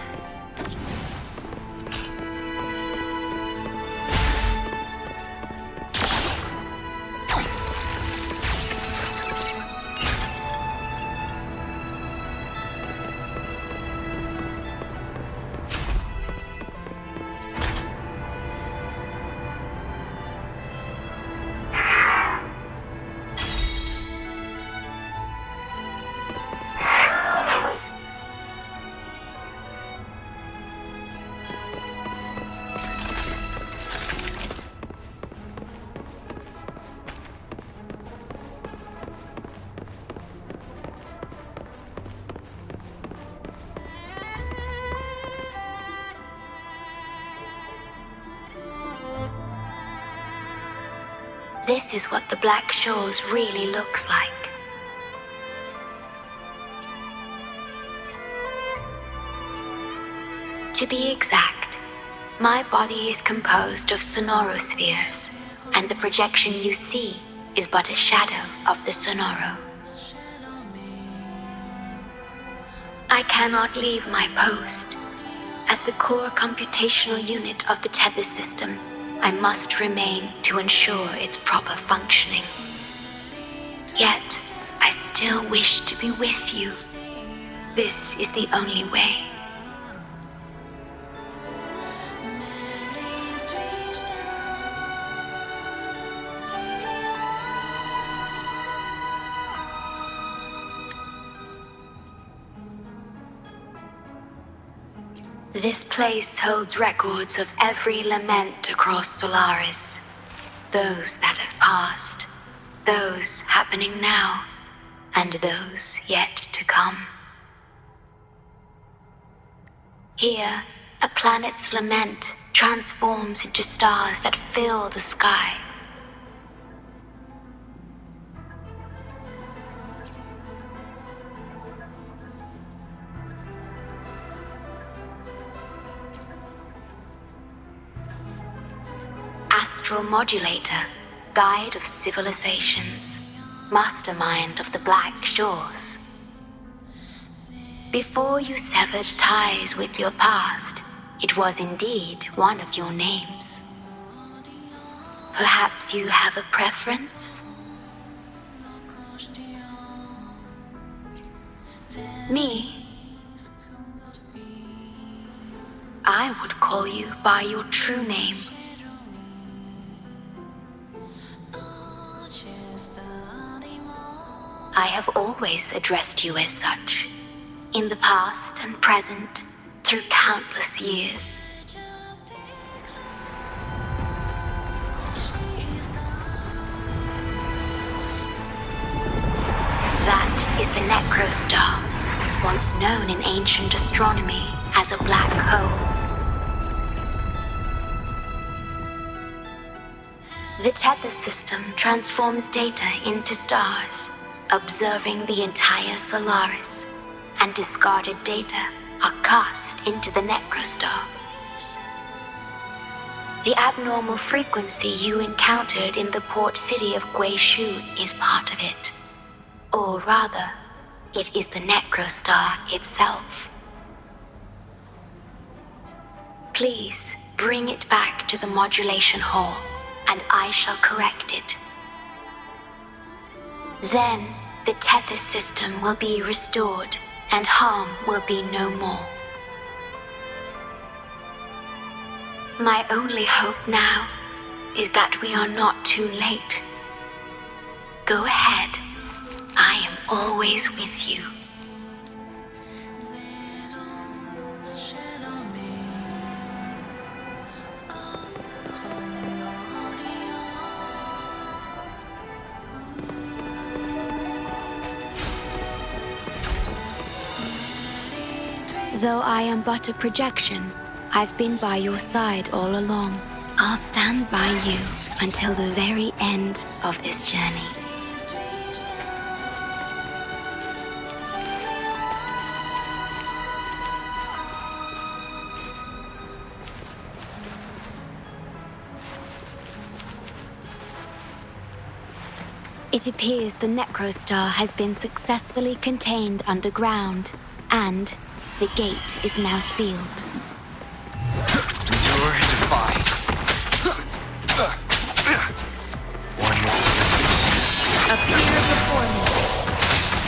This is what the Black Shores really looks like. To be exact, my body is composed of sonorospheres, and the projection you see is but a shadow of the sonoro. I cannot leave my post. As the core computational unit of the tether system, I must remain to ensure its proper functioning. Yet, I still wish to be with you. This is the only way. This place holds records of every lament across Solaris. Those that have passed, those happening now, and those yet to come. Here, a planet's lament transforms into stars that fill the sky. Astral Modulator, guide of civilizations, mastermind of the Black Shores. Before you severed ties with your past, it was indeed one of your names. Perhaps you have a preference? Me? I would call you by your true name. I have always addressed you as such, in the past and present, through countless years. That is the Necrostar, once known in ancient astronomy as a black hole. The tether system transforms data into stars, observing the entire Solaris, and discarded data are cast into the Necrostar. The abnormal frequency you encountered in the port city of Guishu is part of it. Or rather, it is the Necrostar itself. Please bring it back to the modulation hall, and I shall correct it. Then, the tether system will be restored, and harm will be no more. My only hope now is that we are not too late. Go ahead. I am always with you. Though I am but a projection, I've been by your side all along. I'll stand by you until the very end of this journey. It appears the Necrostar has been successfully contained underground, and the gate is now sealed. Endure and defy. One with the Appear before me.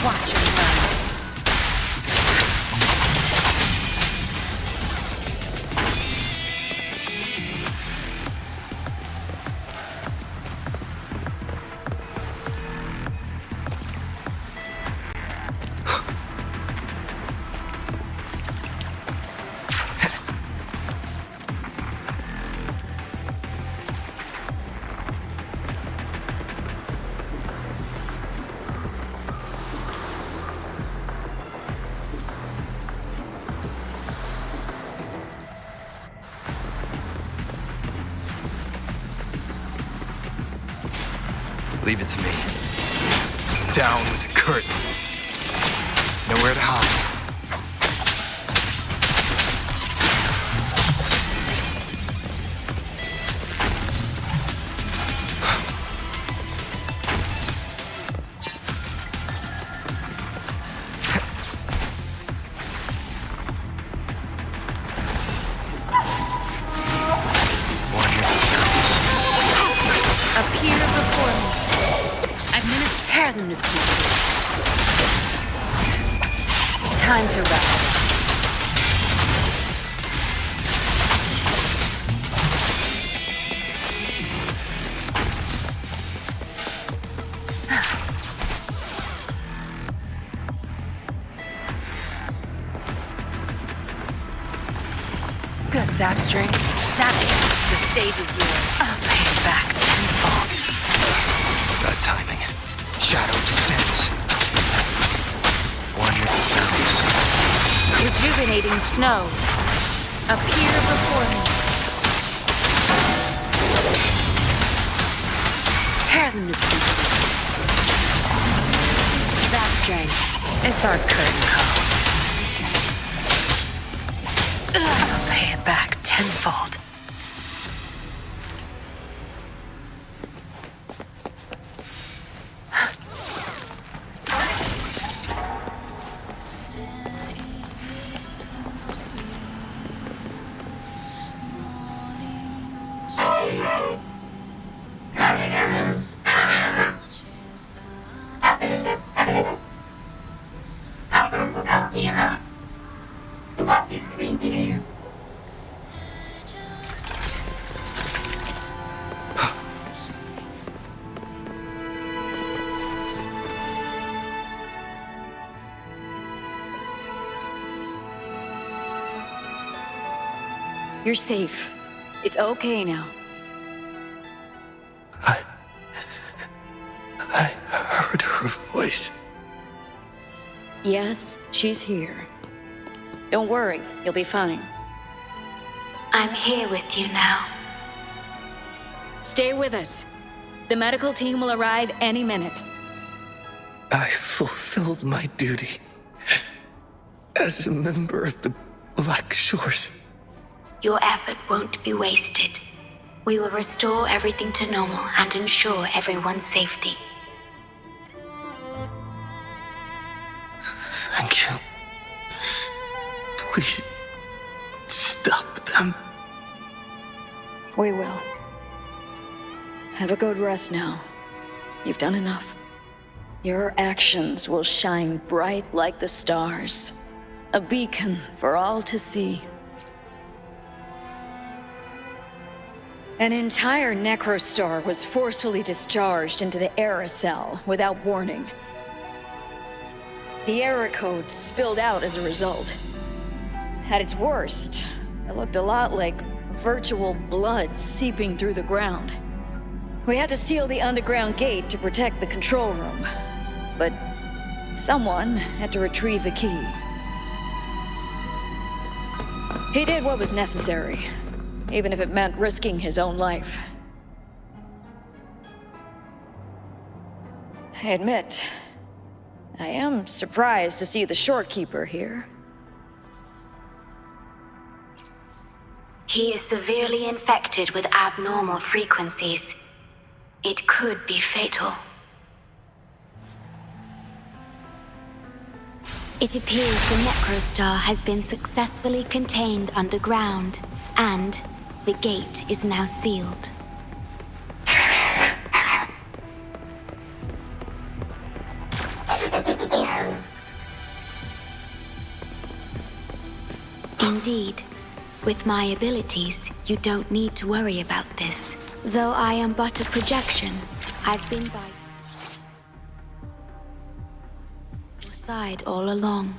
Watch and learn. Leave it to me. Down with the curtain. Nowhere to hide. Appear before me. Tear them to pieces. Time to rest. Good, Zapstring. Zap it. The stage is yours. I'll pay it back tenfold. Bad timing. Shadow descends. One with the sounds. Rejuvenating snow. Appear before me. Tear them to pieces. Zapstring. It's our curtain call. I'll pay it back tenfold. You're safe. It's okay now. I heard her voice. Yes, she's here. Don't worry, you'll be fine. I'm here with you now. Stay with us. The medical team will arrive any minute. I fulfilled my duty as a member of the Black Shores. Your effort won't be wasted. We will restore everything to normal and ensure everyone's safety. Thank you. Please, stop them. We will. Have a good rest now. You've done enough. Your actions will shine bright like the stars. A beacon for all to see. An entire necrostar was forcefully discharged into the Era Cell without warning. The Era Code spilled out as a result. At its worst, it looked a lot like virtual blood seeping through the ground. We had to seal the underground gate to protect the control room, but someone had to retrieve the key. He did what was necessary, even if it meant risking his own life. I admit, I am surprised to see the Shorekeeper here. He is severely infected with abnormal frequencies. It could be fatal. It appears the Necrostar has been successfully contained underground, and the gate is now sealed. Indeed. With my abilities, you don't need to worry about this. Though I am but a projection, I've been by your side all along.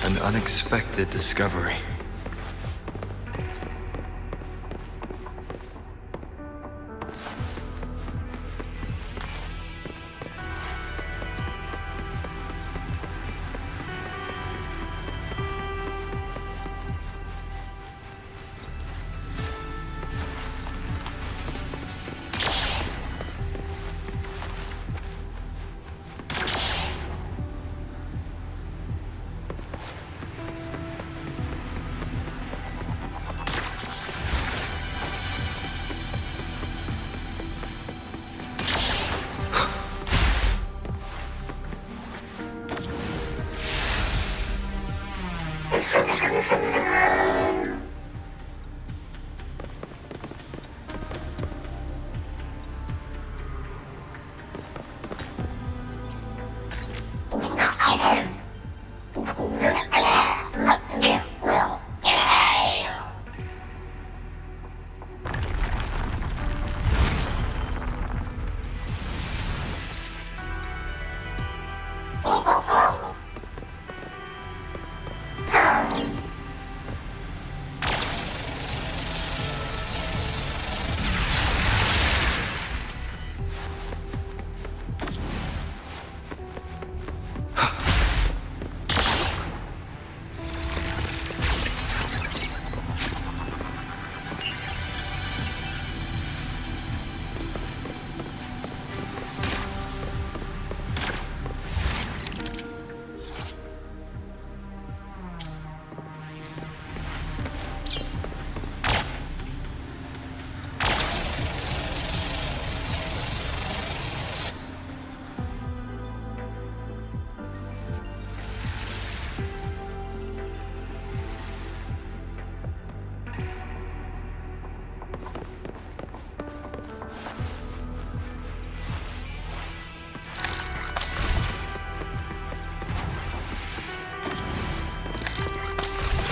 An unexpected discovery.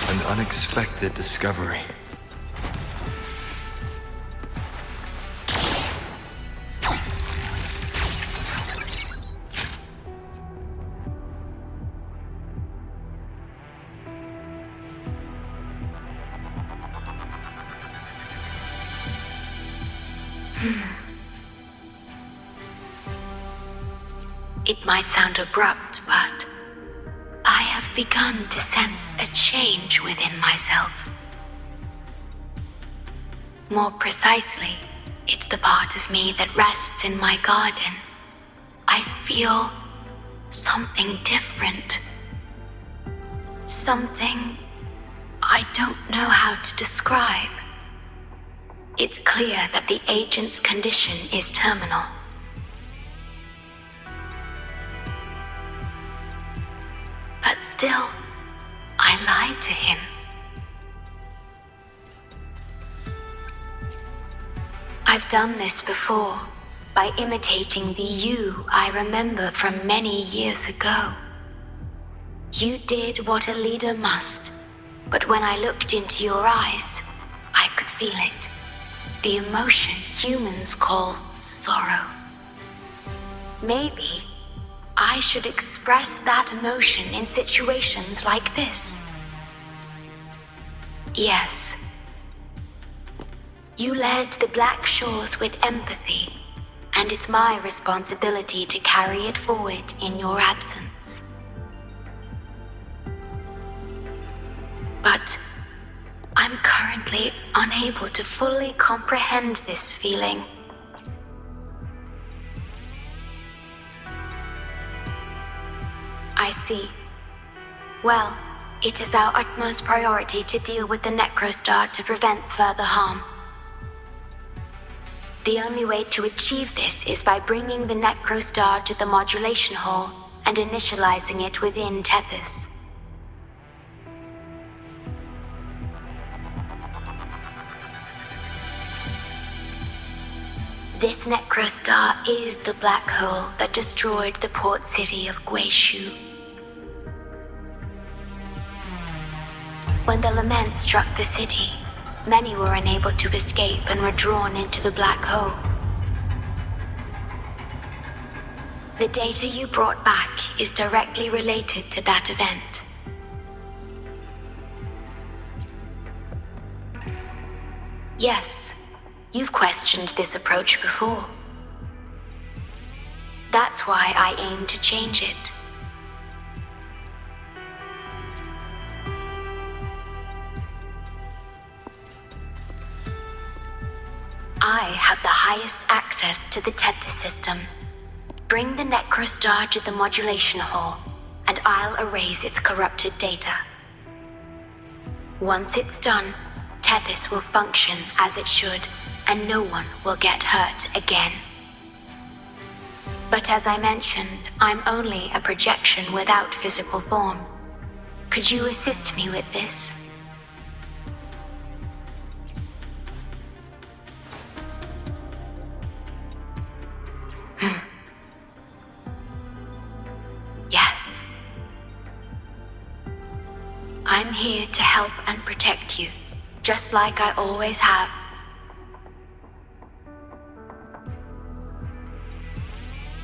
An unexpected discovery. It might sound abrupt, but I have begun to sense a change within myself. More precisely, it's the part of me that rests in my garden. I feel something different. Something I don't know how to describe. It's clear that the agent's condition is terminal. But still, I lied to him. I've done this before, by imitating the you I remember from many years ago. You did what a leader must, but when I looked into your eyes, I could feel it. The emotion humans call sorrow. Maybe I should express that emotion in situations like this. Yes. You led the Black Shores with empathy, and it's my responsibility to carry it forward in your absence. But I'm currently unable to fully comprehend this feeling. I see. Well, it is our utmost priority to deal with the Necrostar to prevent further harm. The only way to achieve this is by bringing the Necrostar to the modulation hall and initializing it within Tethys. This Necrostar is the black hole that destroyed the port city of Guishu. When the lament struck the city, many were unable to escape and were drawn into the black hole. The data you brought back is directly related to that event. Yes, you've questioned this approach before. That's why I aim to change it. I have the highest access to the Tethys system. Bring the Necrostar to the modulation hall, and I'll erase its corrupted data. Once it's done, Tethys will function as it should, and no one will get hurt again. But as I mentioned, I'm only a projection without physical form. Could you assist me with this? I'm here to help and protect you, just like I always have.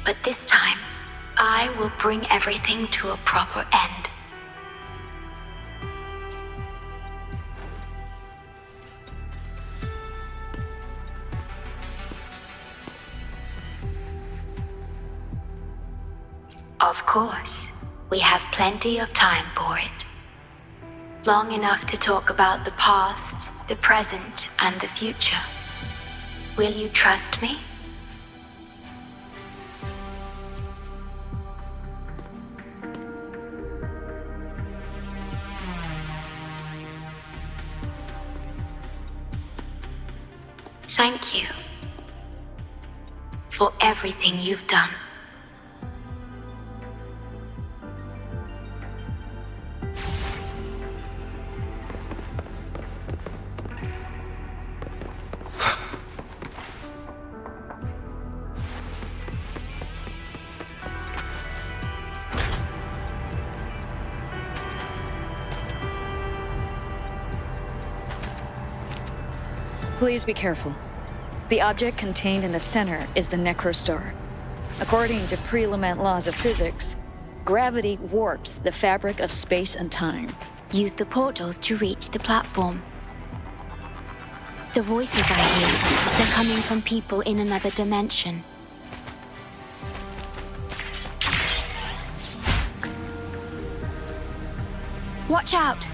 But this time, I will bring everything to a proper end. Of course, we have plenty of time for it. Long enough to talk about the past, the present, and the future. Will you trust me? Thank you for everything you've done. Please be careful. The object contained in the center is the Necrostar. According to pre-Lament laws of physics, gravity warps the fabric of space and time. Use the portals to reach the platform. The voices I hear, they're coming from people in another dimension. Watch out!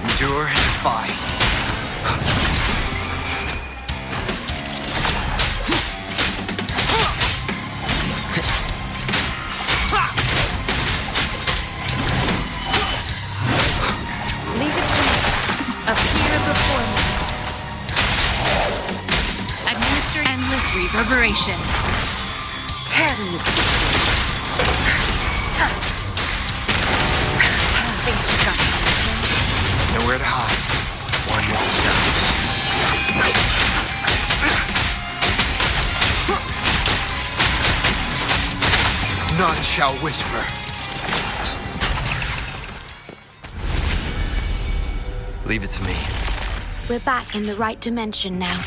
Endure and defy. Leave it to me. Appear before me. Administer endless reverberation. Tear them to pieces. Nowhere to hide. One with the none shall whisper. Leave it to me. We're back in the right dimension now.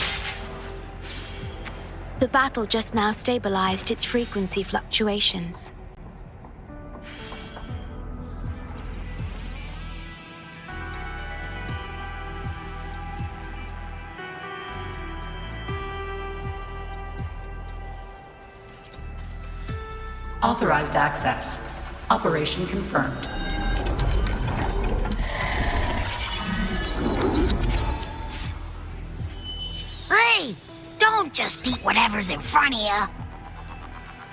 The battle just now stabilized its frequency fluctuations. Authorized access. Operation confirmed. Hey! Don't just eat whatever's in front of you.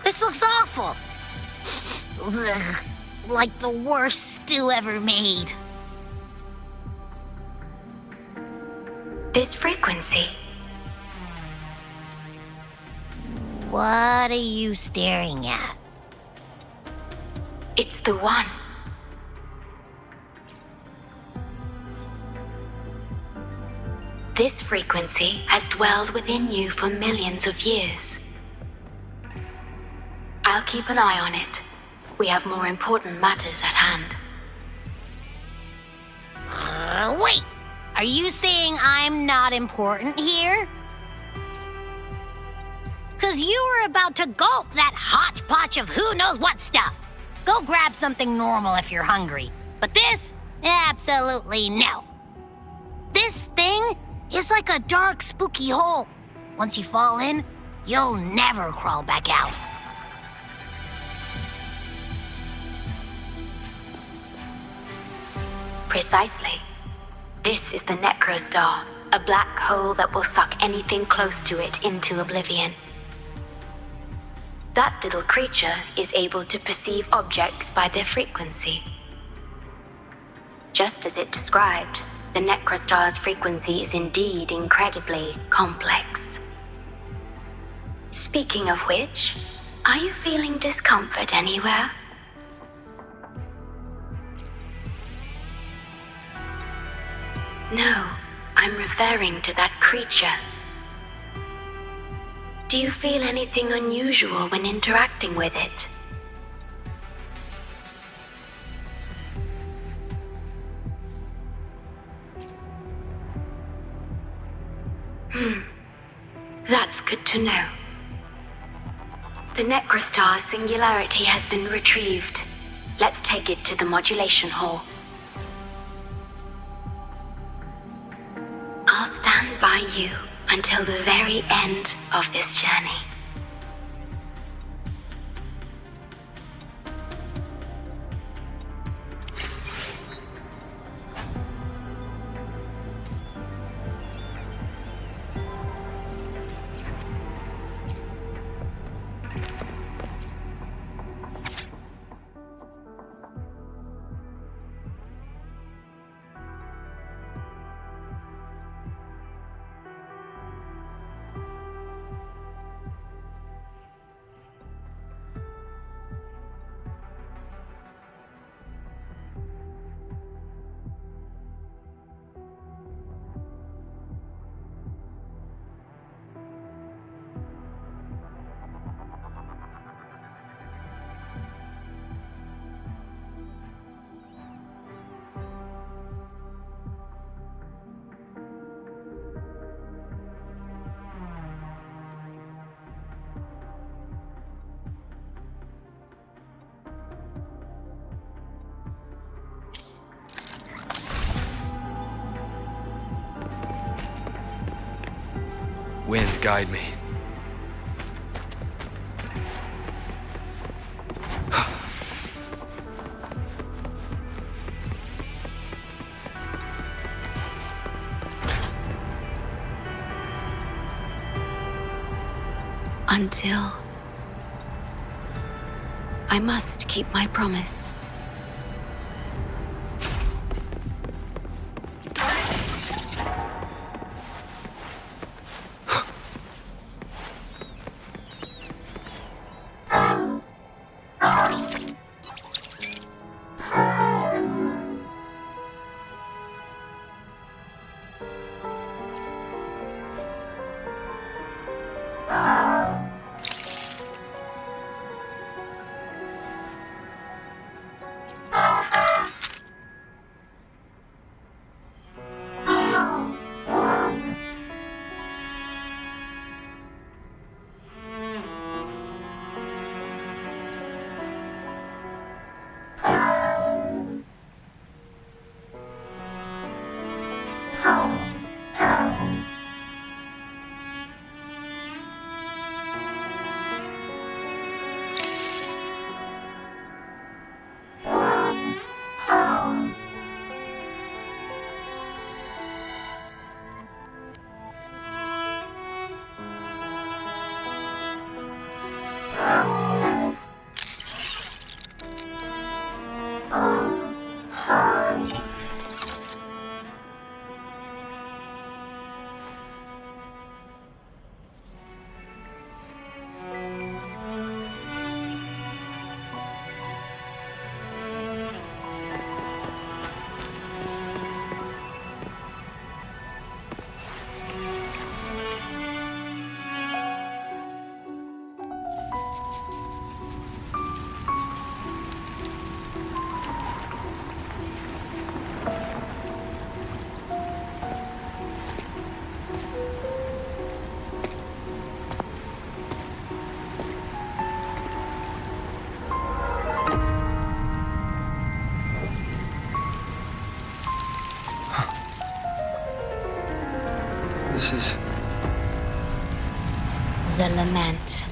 This looks awful. Ugh, like the worst stew ever made. This frequency, What are you staring at? it's the one. This frequency has dwelled within you for millions of years. I'll keep an eye on it. We have more important matters at hand. Wait! Are you saying I'm not important here? 'Cause you were about to gulp that hodgepodge of who knows what stuff. Go grab something normal if you're hungry. But this? Absolutely no. This thing is like a dark, spooky hole. Once you fall in, you'll never crawl back out. Precisely. This is the Necrostar, a black hole that will suck anything close to it into oblivion. That little creature is able to perceive objects by their frequency. Just as it described, the Necrostar's frequency is indeed incredibly complex. Speaking of which, are you feeling discomfort anywhere? No, I'm referring to that creature. Do you feel anything unusual when interacting with it? That's good to know. The Necrostar singularity has been retrieved. Let's take it to the modulation hall. I'll stand by you until the very end of this journey. Wind, guide me. Until I must keep my promise. This is... The lament.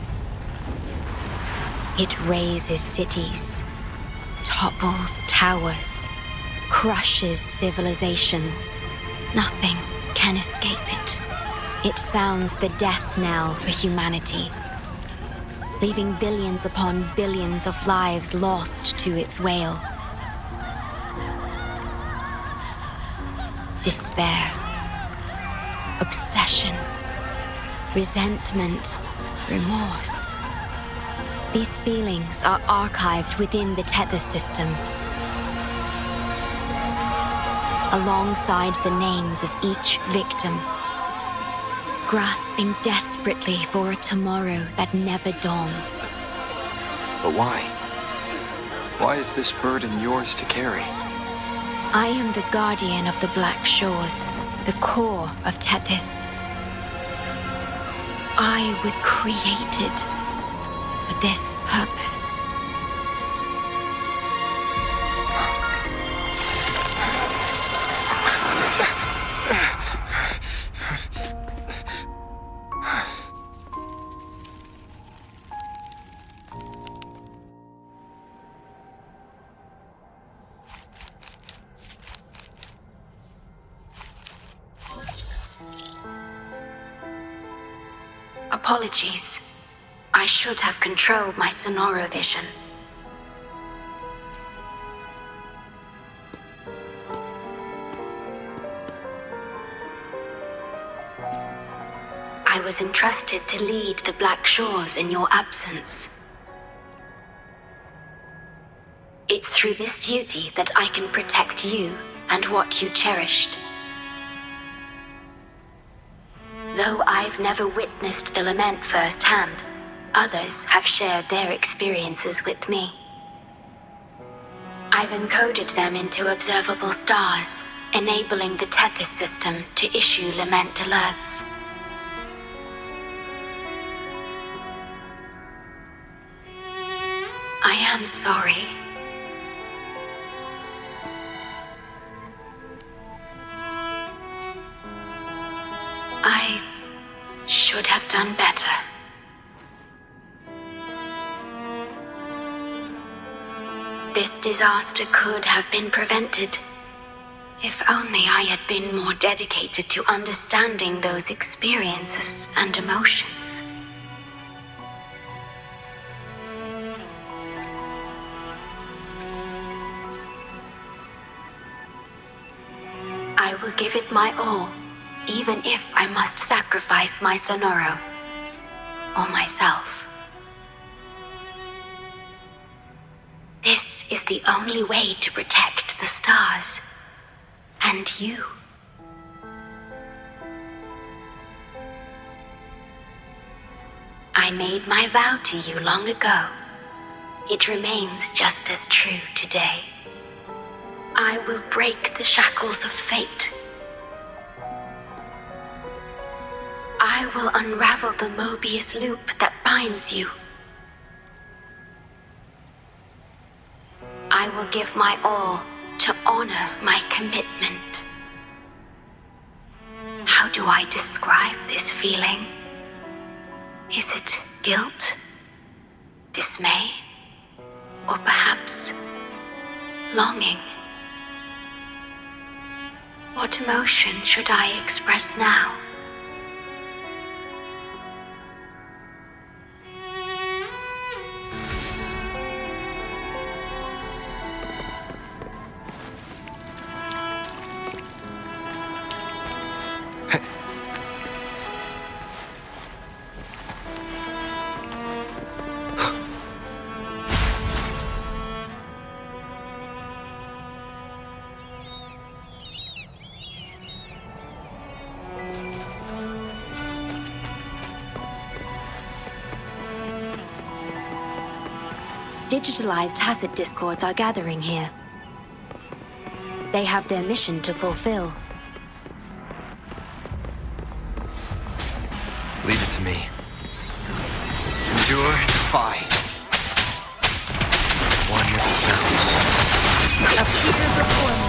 It razes cities, topples towers, crushes civilizations. Nothing can escape it. It sounds the death knell for humanity, leaving billions upon billions of lives lost to its wail. Despair, obsession, resentment, remorse. These feelings are archived within the tether system. alongside the names of each victim, grasping desperately for a tomorrow that never dawns. But why? Why is this burden yours to carry? I am the guardian of the Black Shores, the core of Tethys. I was created for this purpose. Apologies. I should have controlled my Sonoro vision. I was entrusted to lead the Black Shores in your absence. It's through this duty that I can protect you and what you cherished. Though I've never witnessed the lament firsthand, others have shared their experiences with me. I've encoded them into observable stars, enabling the Tethys system to issue lament alerts. I am sorry. I should have done better. This disaster could have been prevented if only I had been more dedicated to understanding those experiences and emotions. I will give it my all, even if I must sacrifice my Sonoro or myself. This is the only way to protect the stars and you. I made my vow to you long ago. It remains just as true today. I will break the shackles of fate. I will unravel the Mobius loop that binds you. I will give my all to honor my commitment. How do I describe this feeling? Is it guilt, dismay, or perhaps longing? What emotion should I express now? Digitalized Hasid discords are gathering here. They have their mission to fulfill. Leave it to me. Endure and defy. One with the sounds. Appear before me.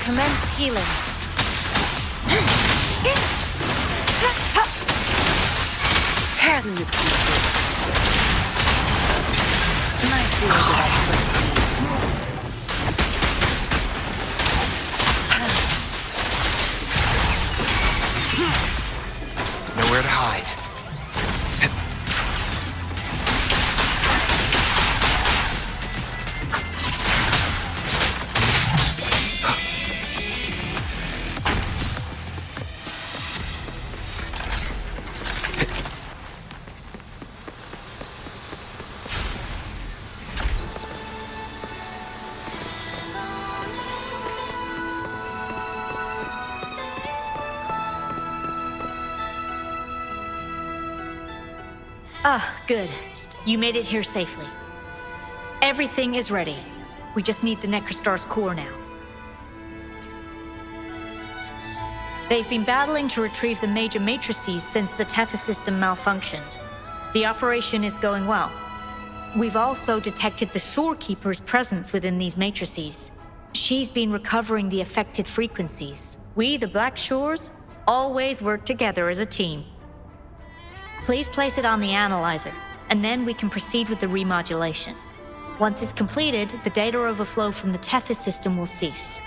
Commence healing. Tear them to pieces. My field of expertise. Nowhere to hide. Good. You made it here safely. Everything is ready. We just need the Necrostar's core now. They've been battling to retrieve the major matrices since the Tethys system malfunctioned. The operation is going well. We've also detected the Shorekeeper's presence within these matrices. She's been recovering the affected frequencies. We, the Black Shores, always work together as a team. Please place it on the analyzer, and then we can proceed with the remodulation. Once it's completed, the data overflow from the Tethys system will cease.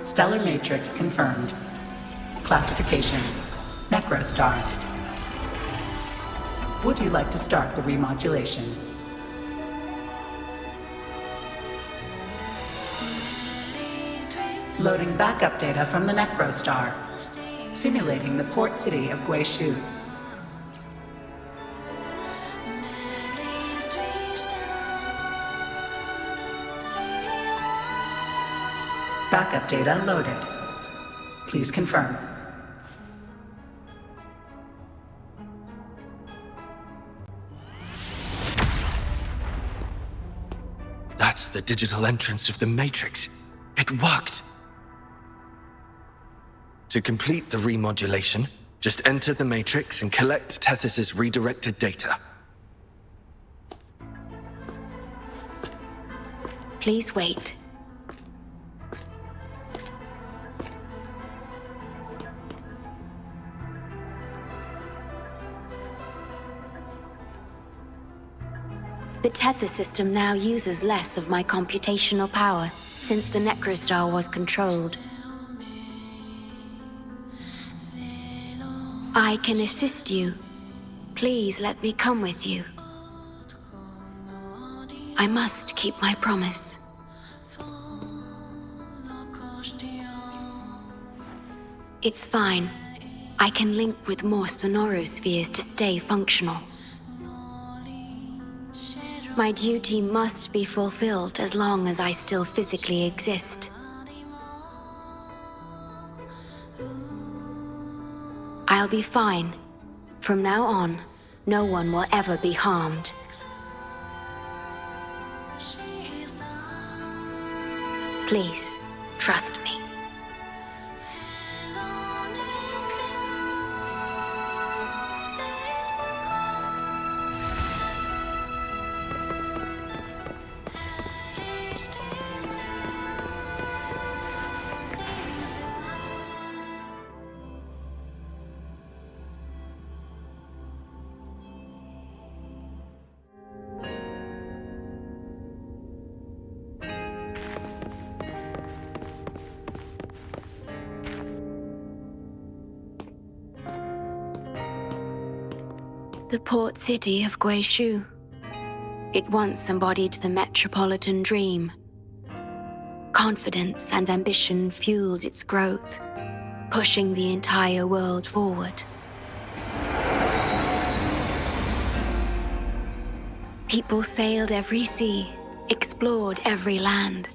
Stellar matrix confirmed. Classification: Necrostar. Would you like to start the remodulation? Loading backup data from the Necrostar. Simulating the port city of Guishu. Backup data loaded. Please confirm. That's the digital entrance of the Matrix. It worked! To complete the remodulation, just enter the Matrix and collect Tethys' redirected data. Please wait. The Tethys system now uses less of my computational power since the Necrostar was controlled. I can assist you. Please let me come with you. I must keep my promise. It's fine. I can link with more sonorospheres to stay functional. My duty must be fulfilled as long as I still physically exist. I'll be fine. From now on, no one will ever be harmed. Please, trust me. The port city of Guishu. It once embodied the metropolitan dream. Confidence and ambition fueled its growth, pushing the entire world forward. People sailed every sea, explored every land.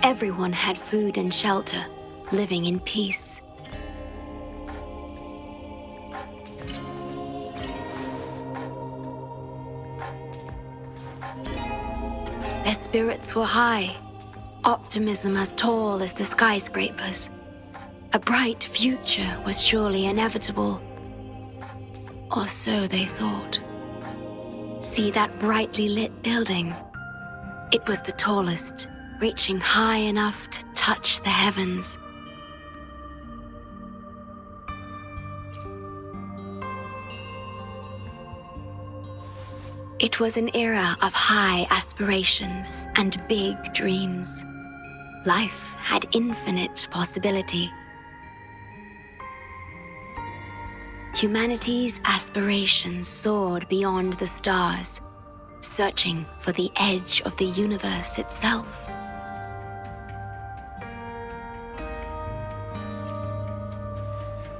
Everyone had food and shelter, living in peace. Their spirits were high, optimism as tall as the skyscrapers. A bright future was surely inevitable. Or so they thought. See that brightly lit building? It was the tallest, reaching high enough to touch the heavens. It was an era of high aspirations and big dreams. Life had infinite possibility. Humanity's aspirations soared beyond the stars, searching for the edge of the universe itself.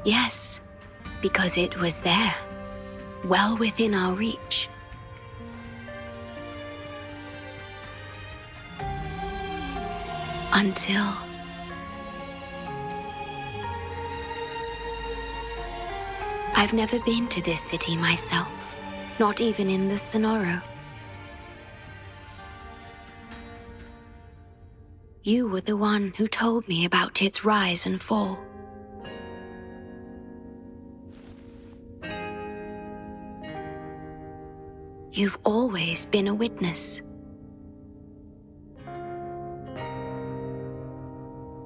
Yes, because it was there, well within our reach. Until... I've never been to this city myself, not even in the Sonoro. You were the one who told me about its rise and fall. You've always been a witness.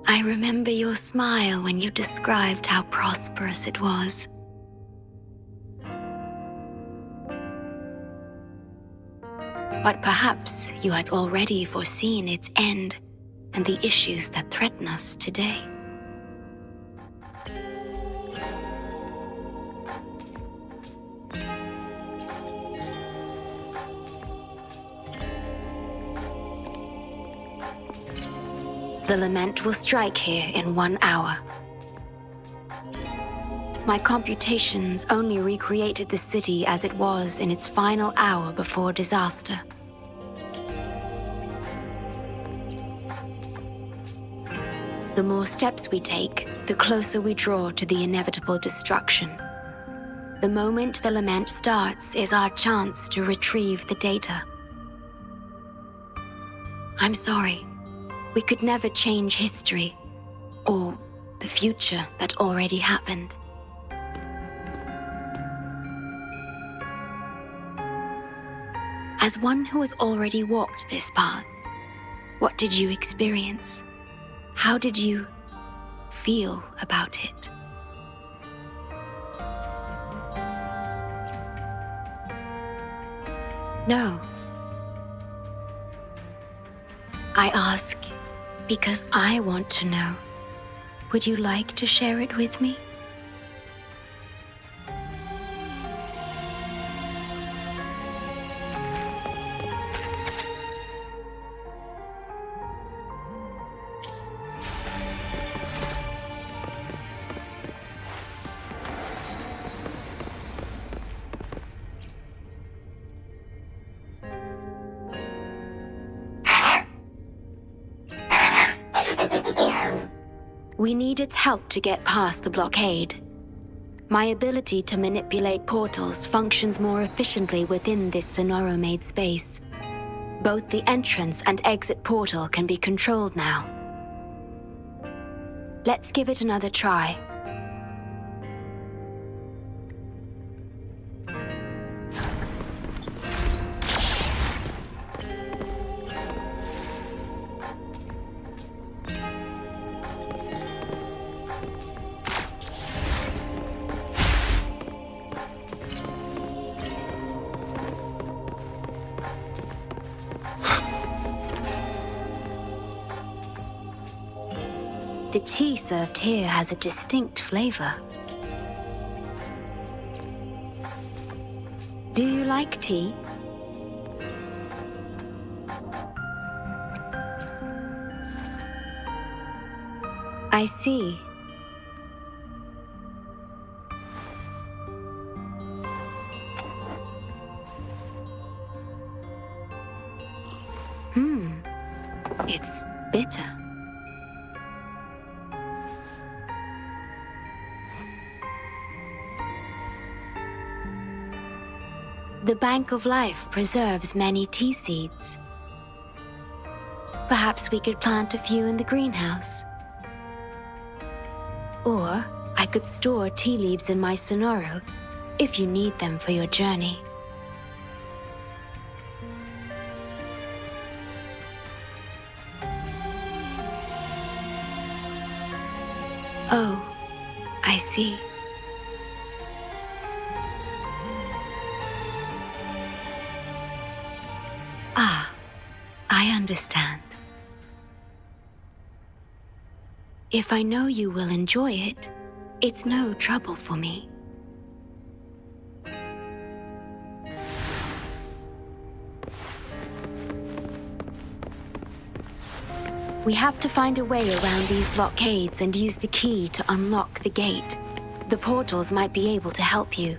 I remember your smile when you described how prosperous it was. But perhaps you had already foreseen its end and the issues that threaten us today. The lament will strike here in 1 hour. My computations only recreated the city as it was in its final hour before disaster. The more steps we take, the closer we draw to the inevitable destruction. The moment the lament starts is our chance to retrieve the data. I'm sorry. We could never change history, or the future that already happened. As one who has already walked this path, what did you experience? How did you feel about it? No. I ask because I want to know. Would you like to share it with me? We need its help to get past the blockade. My ability to manipulate portals functions more efficiently within this Sonoro-made space. Both the entrance and exit portal can be controlled now. Let's give it another try. The tea served here has a distinct flavor. Do you like tea? I see. It's bitter. The Bank of Life preserves many tea seeds. Perhaps we could plant a few in the greenhouse. Or I could store tea leaves in my Sonoro if you need them for your journey. Oh, I see. Ah, I understand. If I know you will enjoy it, it's no trouble for me. We have to find a way around these blockades and use the key to unlock the gate. The portals might be able to help you.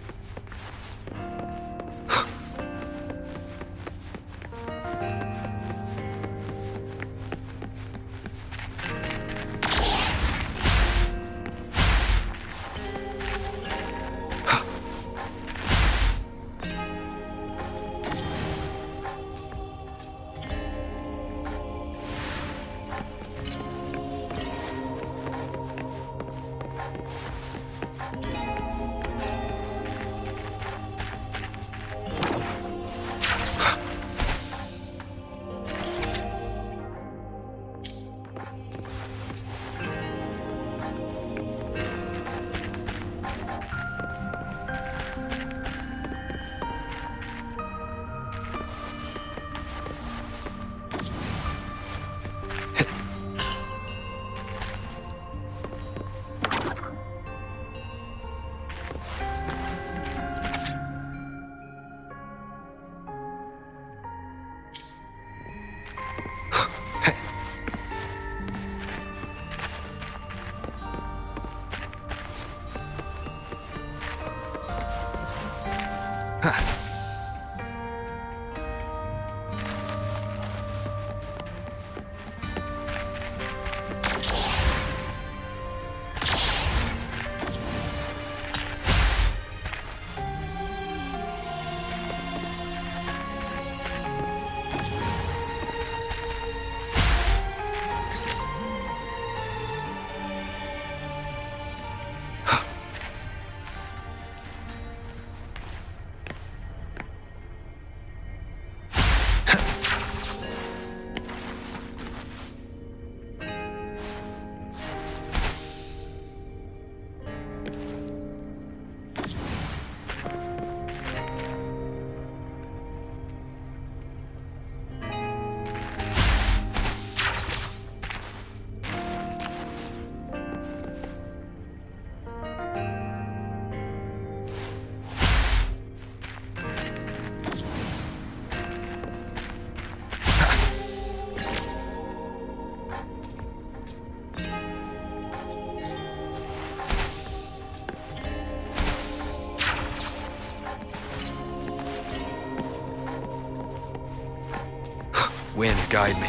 wind guide me.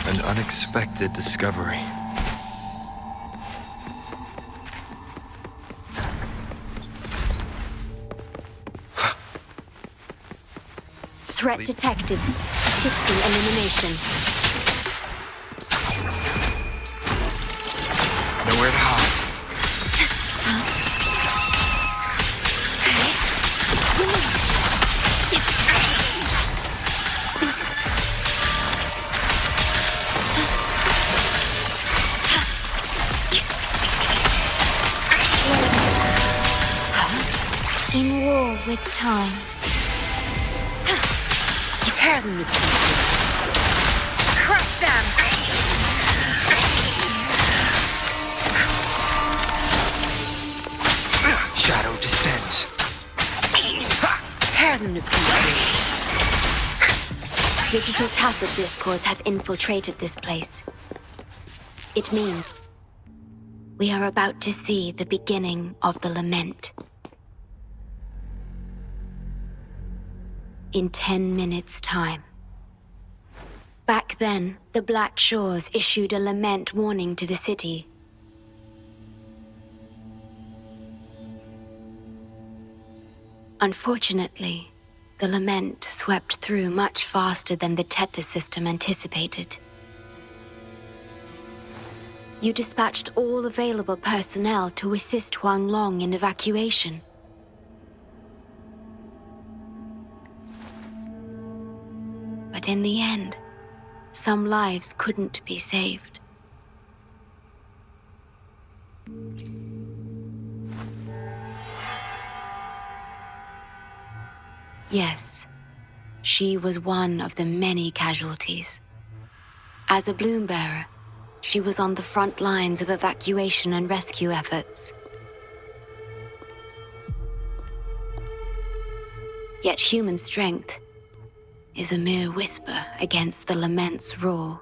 An unexpected discovery. Threat detected. Assisting elimination. Nowhere to hide. In war with time. Tear them to pieces. Crush them! Shadow descends. Tear them to pieces. Digital tacit discords have infiltrated this place. It means we are about to see the beginning of the lament. In 10 minutes' time. Back then, the Black Shores issued a lament warning to the city. Unfortunately, the lament swept through much faster than the tether system anticipated. You dispatched all available personnel to assist Huang Long in evacuation. But in the end, some lives couldn't be saved. Yes, she was one of the many casualties. As a bloom bearer, she was on the front lines of evacuation and rescue efforts. Yet human strength is a mere whisper against the lament's roar.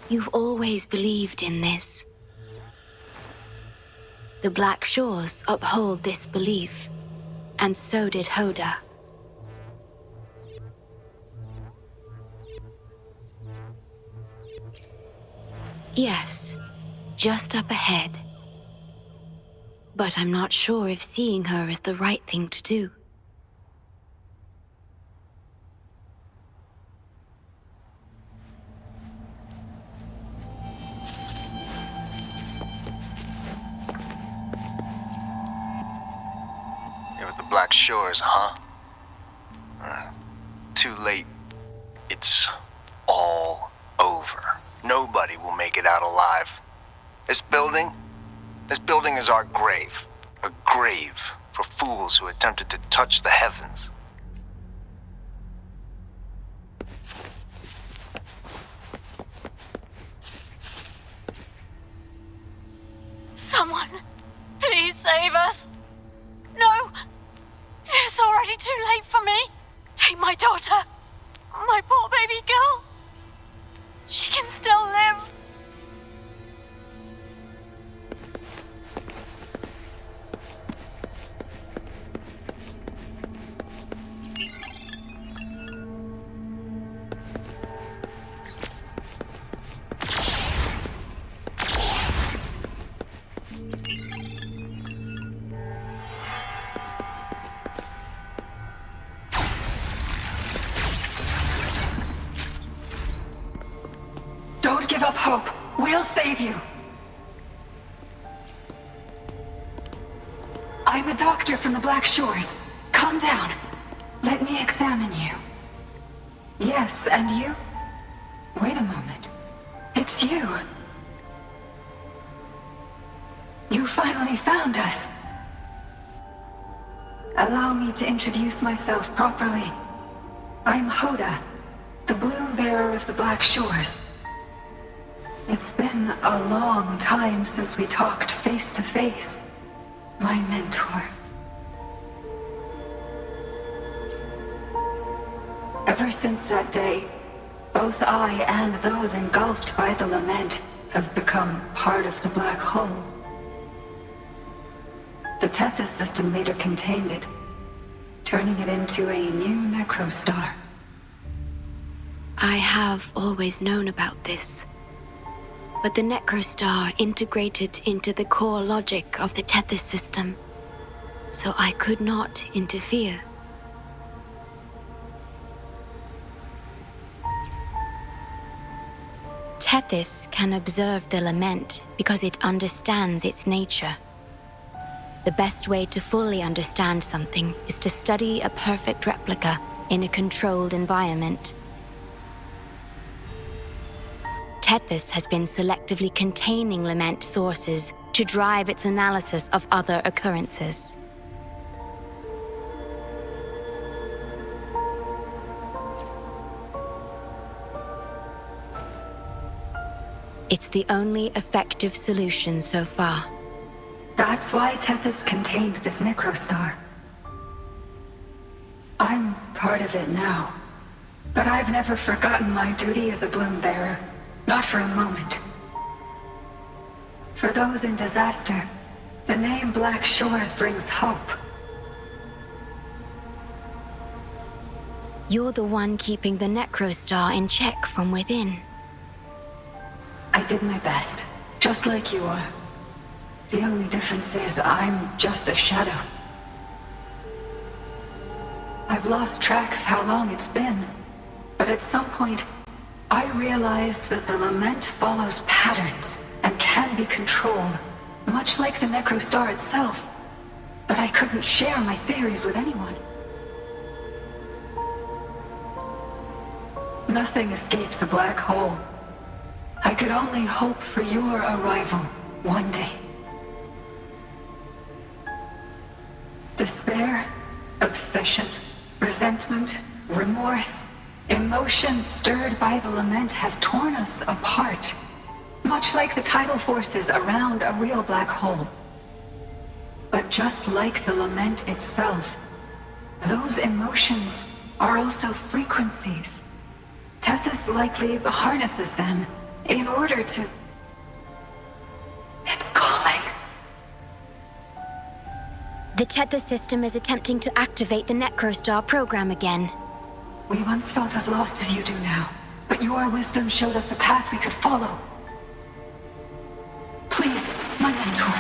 You've always believed in this. The Black Shores uphold this belief, and so did Hoda. Yes, just up ahead. But I'm not sure if seeing her is the right thing to do. You're at the Black Shores, huh? Too late. It's all over. Nobody will make it out alive. This building is our grave. A grave for fools who attempted to touch the heavens. Someone, please save us. No, it's already too late for me. Take my daughter, my poor baby girl. She can still live. Don't give up hope. We'll save you. I'm a doctor from the Black Shores. Calm down. Let me examine you. Yes, and you? Wait a moment. It's you. You finally found us. Allow me to introduce myself properly. I'm Hoda, the Bloom Bearer of the Black Shores. It's been a long time since we talked face to face, my mentor. Ever since that day, both I and those engulfed by the lament have become part of the black hole. The Tethys system later contained it, turning it into a new necrostar. I have always known about this. But the necrostar integrated into the core logic of the Tethys system, so I could not interfere. Tethys can observe the lament because it understands its nature. The best way to fully understand something is to study a perfect replica in a controlled environment. Tethys has been selectively containing lament sources to drive its analysis of other occurrences. It's the only effective solution so far. That's why Tethys contained this necrostar. I'm part of it now, but I've never forgotten my duty as a Bloom Bearer. Not for a moment. For those in disaster, the name Black Shores brings hope. You're the one keeping the necrostar in check from within. I did my best, just like you are. The only difference is I'm just a shadow. I've lost track of how long it's been, but at some point, I realized that the lament follows patterns and can be controlled, much like the necrostar itself. But I couldn't share my theories with anyone. Nothing escapes a black hole. I could only hope for your arrival one day. Despair, obsession, resentment, remorse, emotions stirred by the lament have torn us apart, much like the tidal forces around a real black hole. But just like the lament itself, those emotions are also frequencies. Tethys likely harnesses them in order to... It's calling. The Tethys system is attempting to activate the necrostar program again. We once felt as lost as you do now, but your wisdom showed us a path we could follow. Please, my mentor.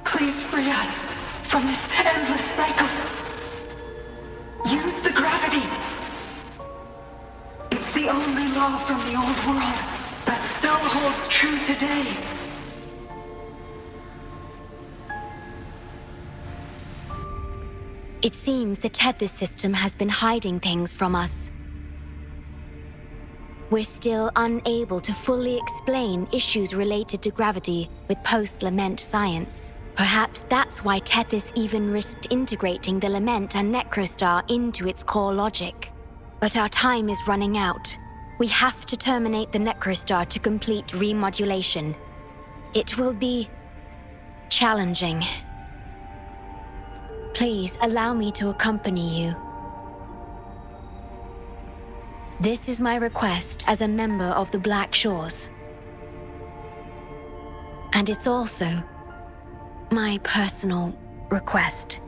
Please free us from this endless cycle. Use the gravity. It's the only law from the old world that still holds true today. It seems the Tethys system has been hiding things from us. We're still unable to fully explain issues related to gravity with post-lament science. Perhaps that's why Tethys even risked integrating the lament and necrostar into its core logic. But our time is running out. We have to terminate the necrostar to complete remodulation. It will be challenging. Please allow me to accompany you. This is my request as a member of the Black Shores. And it's also my personal request.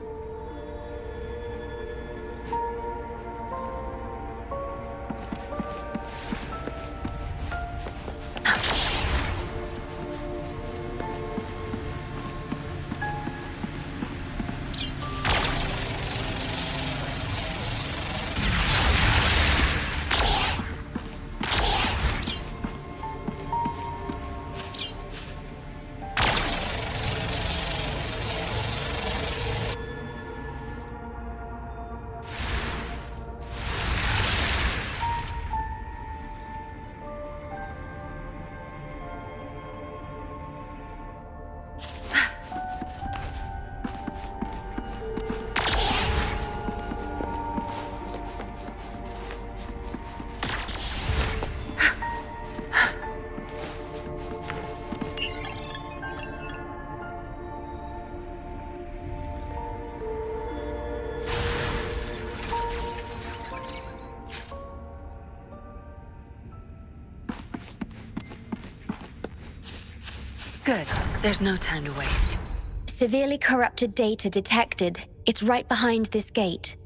Good. There's no time to waste. Severely corrupted data detected. It's right behind this gate.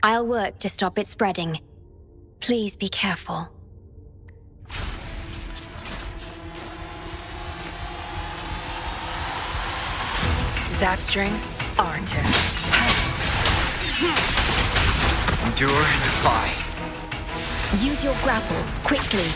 I'll work to stop it spreading. Please be careful. Zapstring, our turn. Endure and defy. Use your grapple, quickly.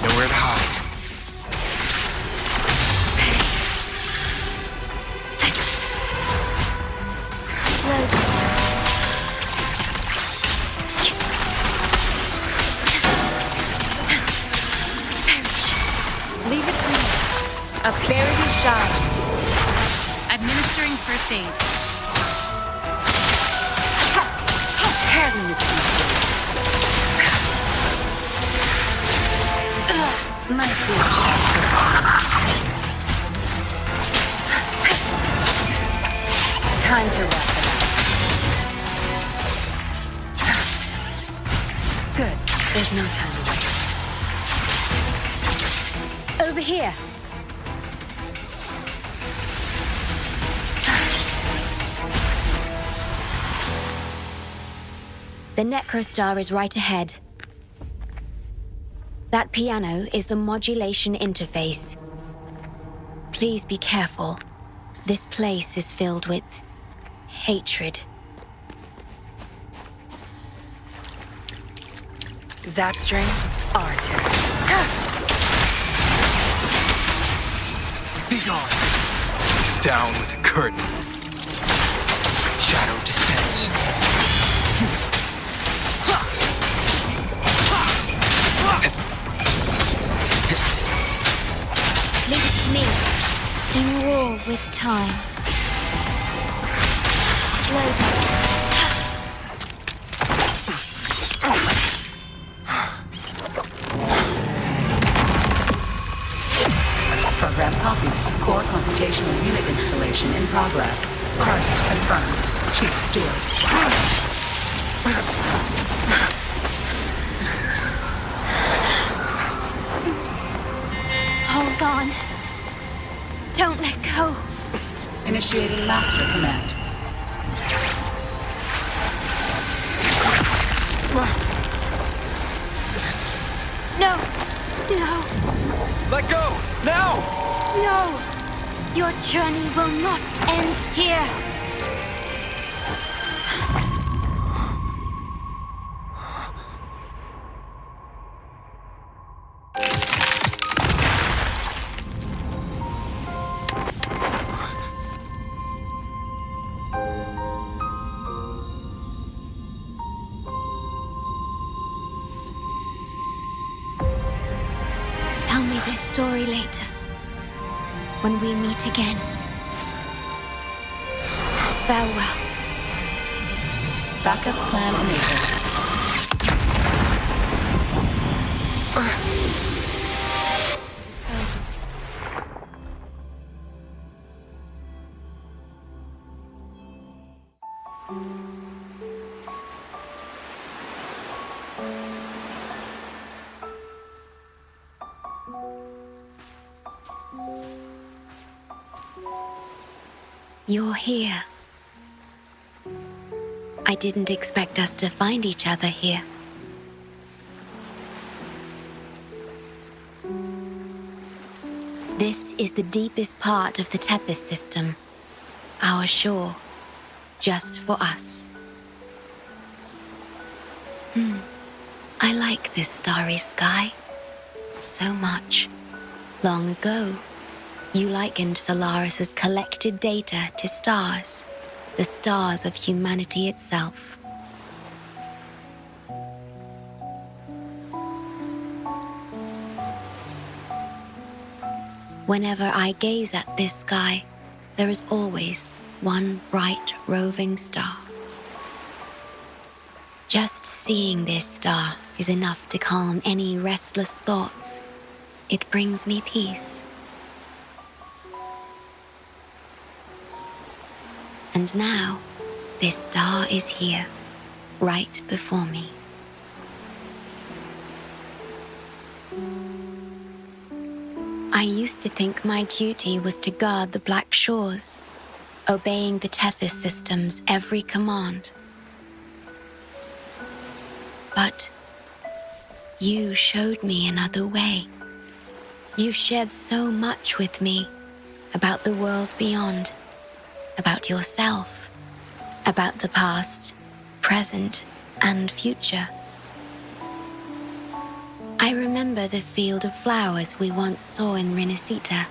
Nowhere to hide. Leave it to me. Up there he shines. Administering first aid. Tear them to pieces. Might be time to wrap it up. Good. There's no time to waste. Over here. The Necrostar is right ahead. That piano is the modulation interface. Please be careful. This place is filled with hatred. Zapstring, our turn. Be gone. Down with the curtain. Shadow descends. Leave it to me. In war with time. Slow down. Program copied. Core computational unit installation in progress. Target confirmed. Chief Steward. Hold on. Don't let go. Initiating master command. No. No. Let go! Now! No. Your journey will not end here. Tell me this story later, when we meet again. Farewell. Backup plan enabled. Disposal. You're here. I didn't expect us to find each other here. This is the deepest part of the Tethys system. Our shore, just for us. I like this starry sky so much. Long ago, you likened Solaris's collected data to stars, the stars of humanity itself. Whenever I gaze at this sky, there is always one bright roving star. Just seeing this star is enough to calm any restless thoughts. It brings me peace. And now, this star is here, right before me. I used to think my duty was to guard the Black Shores, obeying the Tethys system's every command. But you showed me another way. You've shared so much with me about the world beyond, about yourself, about the past, present, and future. I remember the field of flowers we once saw in Rinasita.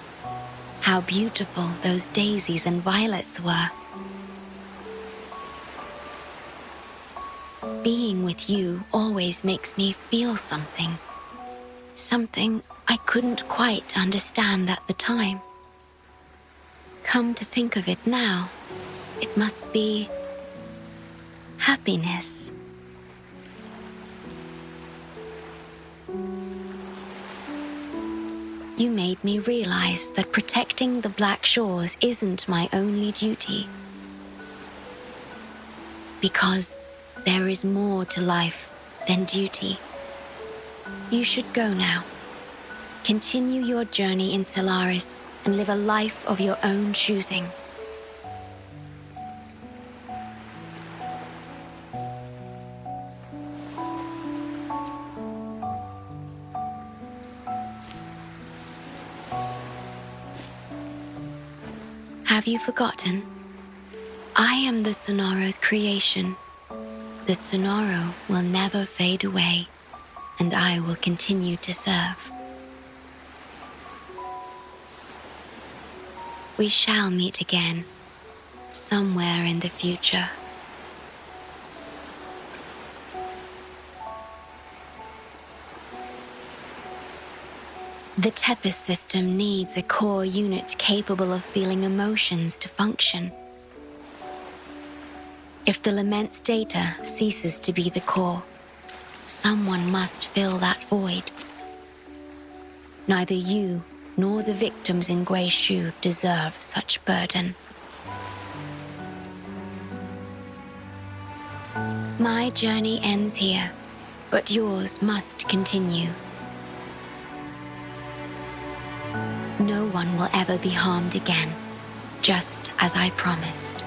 How beautiful those daisies and violets were. Being with you always makes me feel something. Something I couldn't quite understand at the time. Come to think of it now, it must be happiness. You made me realize that protecting the Black Shores isn't my only duty. Because there is more to life than duty. You should go now. Continue your journey in Solaris and live a life of your own choosing. Have you forgotten? I am the Sonora's creation. The Sonoro will never fade away, and I will continue to serve. We shall meet again, somewhere in the future. The Tethys system needs a core unit capable of feeling emotions to function. If the Lament's data ceases to be the core, someone must fill that void. Neither you nor the victims in Guishu deserve such burden. My journey ends here, but yours must continue. No one will ever be harmed again, just as I promised.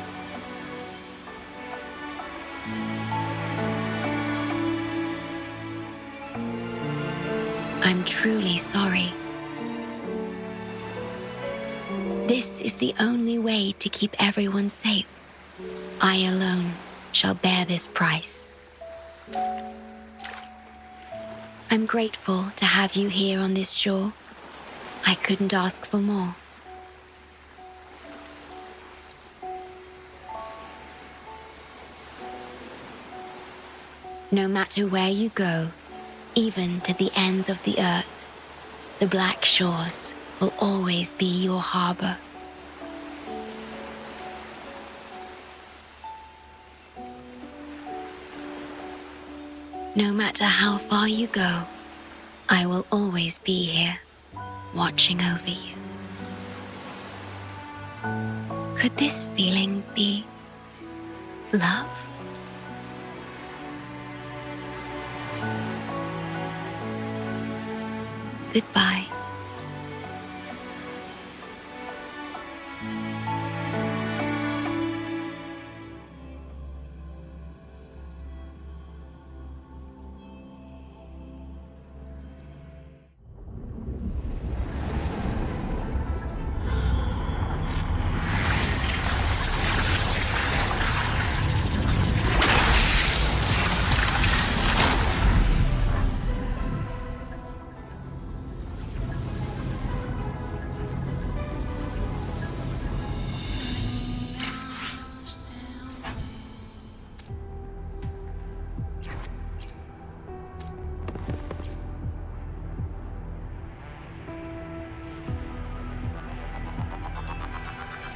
I'm truly sorry. This is the only way to keep everyone safe. I alone shall bear this price. I'm grateful to have you here on this shore. I couldn't ask for more. No matter where you go, even to the ends of the earth, the Black Shores will always be your harbor. No matter how far you go, I will always be here, watching over you. Could this feeling be love? Goodbye.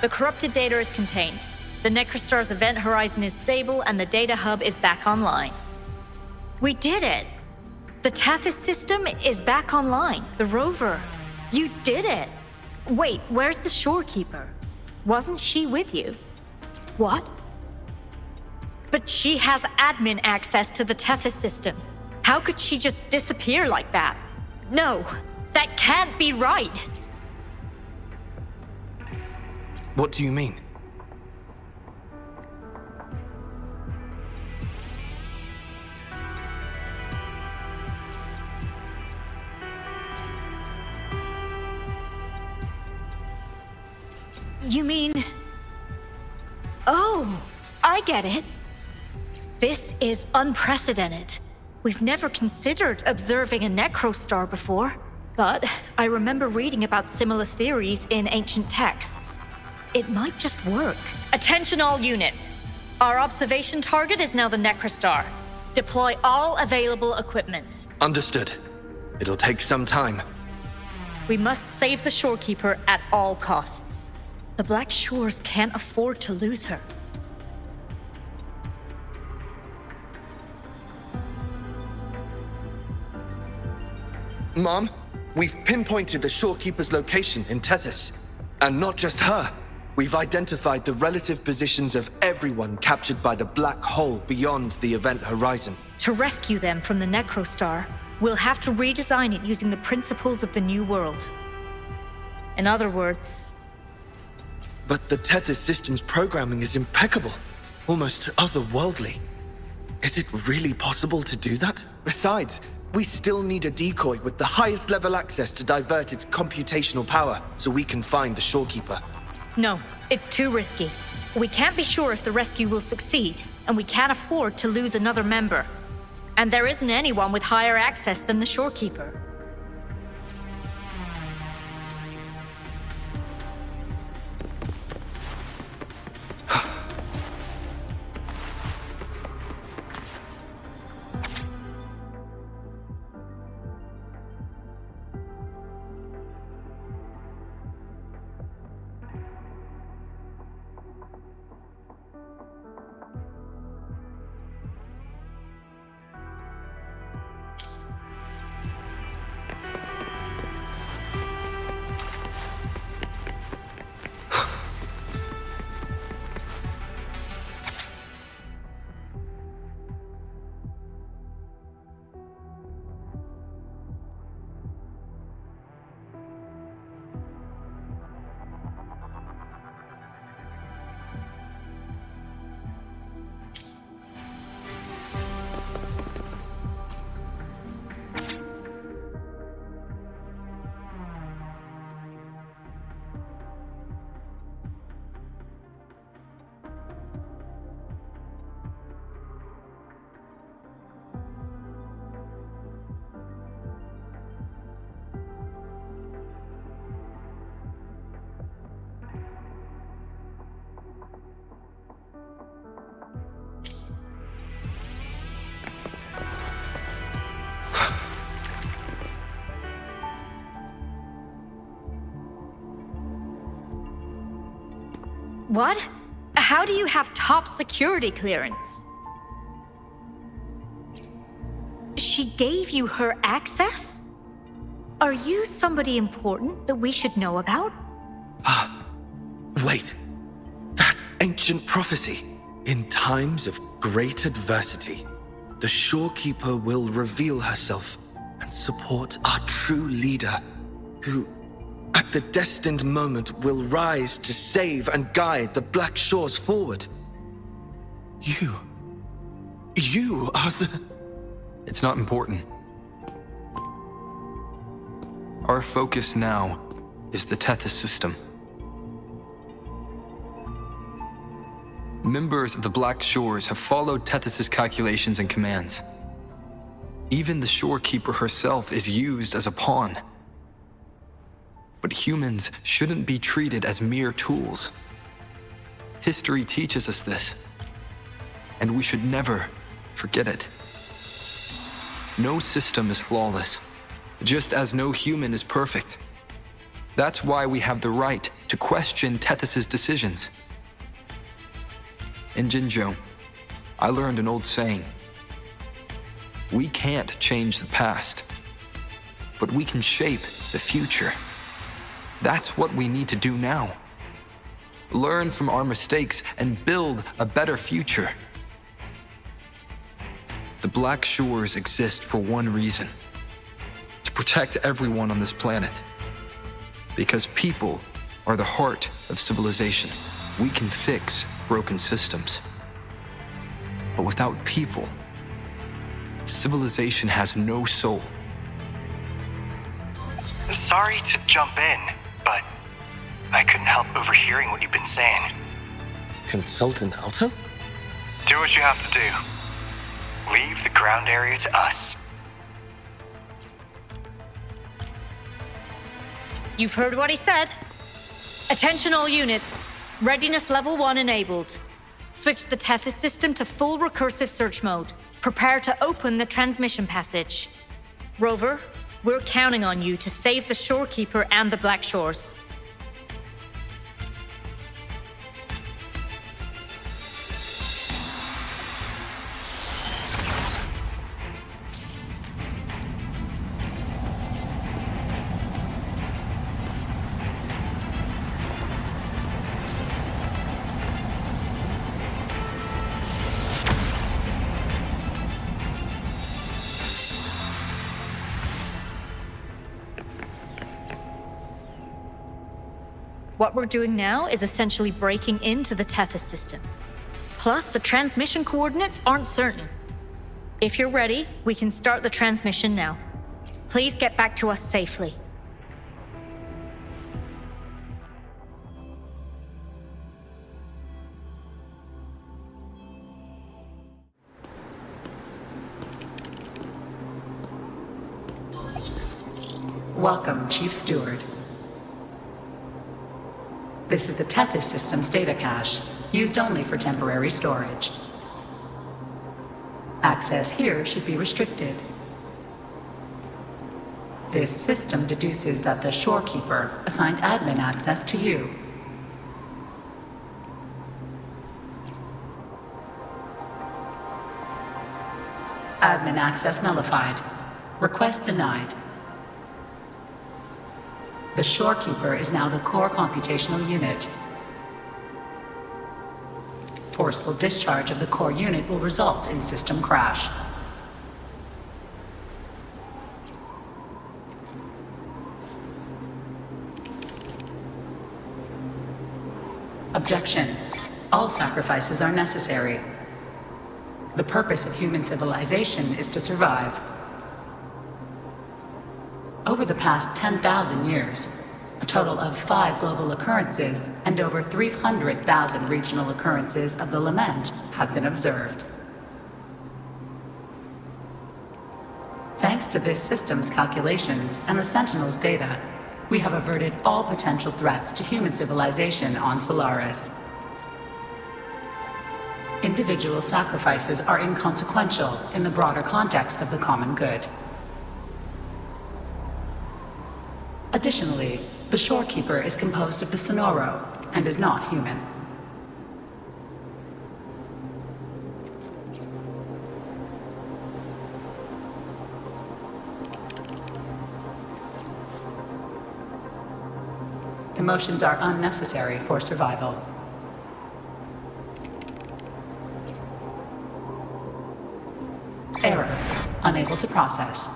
The corrupted data is contained. The Necrostar's event horizon is stable and the data hub is back online. We did it! The Tethys system is back online. The rover. You did it. Wait, where's the shorekeeper? Wasn't she with you? What? But she has admin access to the Tethys system. How could she just disappear like that? No, that can't be right. What do you mean? You mean... Oh, I get it. This is unprecedented. We've never considered observing a necrostar before, but I remember reading about similar theories in ancient texts. It might just work. Attention all units. Our observation target is now the necrostar. Deploy all available equipment. Understood. It'll take some time. We must save the shorekeeper at all costs. The Black Shores can't afford to lose her. Mom, we've pinpointed the shorekeeper's location in Tethys. And not just her. We've identified the relative positions of everyone captured by the black hole beyond the event horizon. To rescue them from the necrostar, we'll have to redesign it using the principles of the New World. In other words... But the Tethys system's programming is impeccable. Almost otherworldly. Is it really possible to do that? Besides, we still need a decoy with the highest level access to divert its computational power so we can find the shorekeeper. No, it's too risky. We can't be sure if the rescue will succeed, and we can't afford to lose another member. And there isn't anyone with higher access than the shorekeeper. What? How do you have top security clearance? She gave you her access? Are you somebody important that we should know about? Wait. That ancient prophecy. In times of great adversity, the shorekeeper will reveal herself and support our true leader, who, at the destined moment, will rise to save and guide the Black Shores forward. You are the... It's not important. Our focus now is the Tethys system. Members of the Black Shores have followed Tethys' calculations and commands. Even the shorekeeper herself is used as a pawn. But humans shouldn't be treated as mere tools. History teaches us this, and we should never forget it. No system is flawless, just as no human is perfect. That's why we have the right to question Tethys' decisions. In Jinzhou, I learned an old saying. We can't change the past, but we can shape the future. That's what we need to do now. Learn from our mistakes and build a better future. The Black Shores exist for one reason: to protect everyone on this planet. Because people are the heart of civilization. We can fix broken systems. But without people, civilization has no soul. Sorry to jump in, but I couldn't help overhearing what you've been saying. Consultant Alto? Do what you have to do. Leave the ground area to us. You've heard what he said. Attention all units. Readiness level 1 enabled. Switch the Tethys system to full recursive search mode. Prepare to open the transmission passage. Rover, we're counting on you to save the Shorekeeper and the Black Shores. What we're doing now is essentially breaking into the Tethys system. Plus, the transmission coordinates aren't certain. If you're ready, we can start the transmission now. Please get back to us safely. Welcome, Chief Steward. This is the Tethys system's data cache, used only for temporary storage. Access here should be restricted. This system deduces that the Shorekeeper assigned admin access to you. Admin access nullified. Request denied. The Shorekeeper is now the core computational unit. Forceful discharge of the core unit will result in system crash. Objection. All sacrifices are necessary. The purpose of human civilization is to survive. Over the past 10,000 years, a total of 5 global occurrences and over 300,000 regional occurrences of the lament have been observed. Thanks to this system's calculations and the Sentinel's data, we have averted all potential threats to human civilization on Solaris. Individual sacrifices are inconsequential in the broader context of the common good. Additionally, the Shorekeeper is composed of the Sonoro and is not human. Emotions are unnecessary for survival. Error. Unable to process.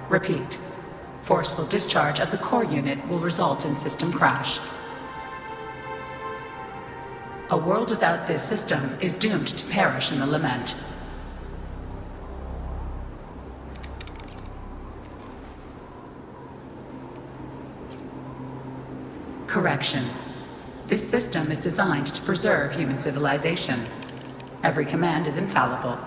Repeat. Forceful discharge of the core unit will result in system crash. A world without this system is doomed to perish in the lament. Correction. This system is designed to preserve human civilization. Every command is infallible.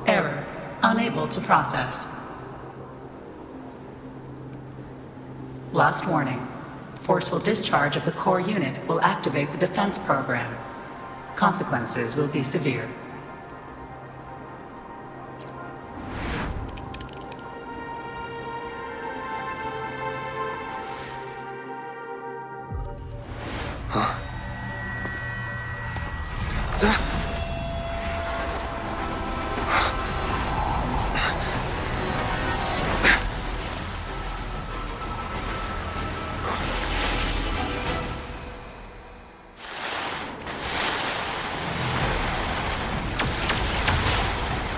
Error. Unable to process. Last warning. Forceful discharge of the core unit will activate the defense program. Consequences will be severe.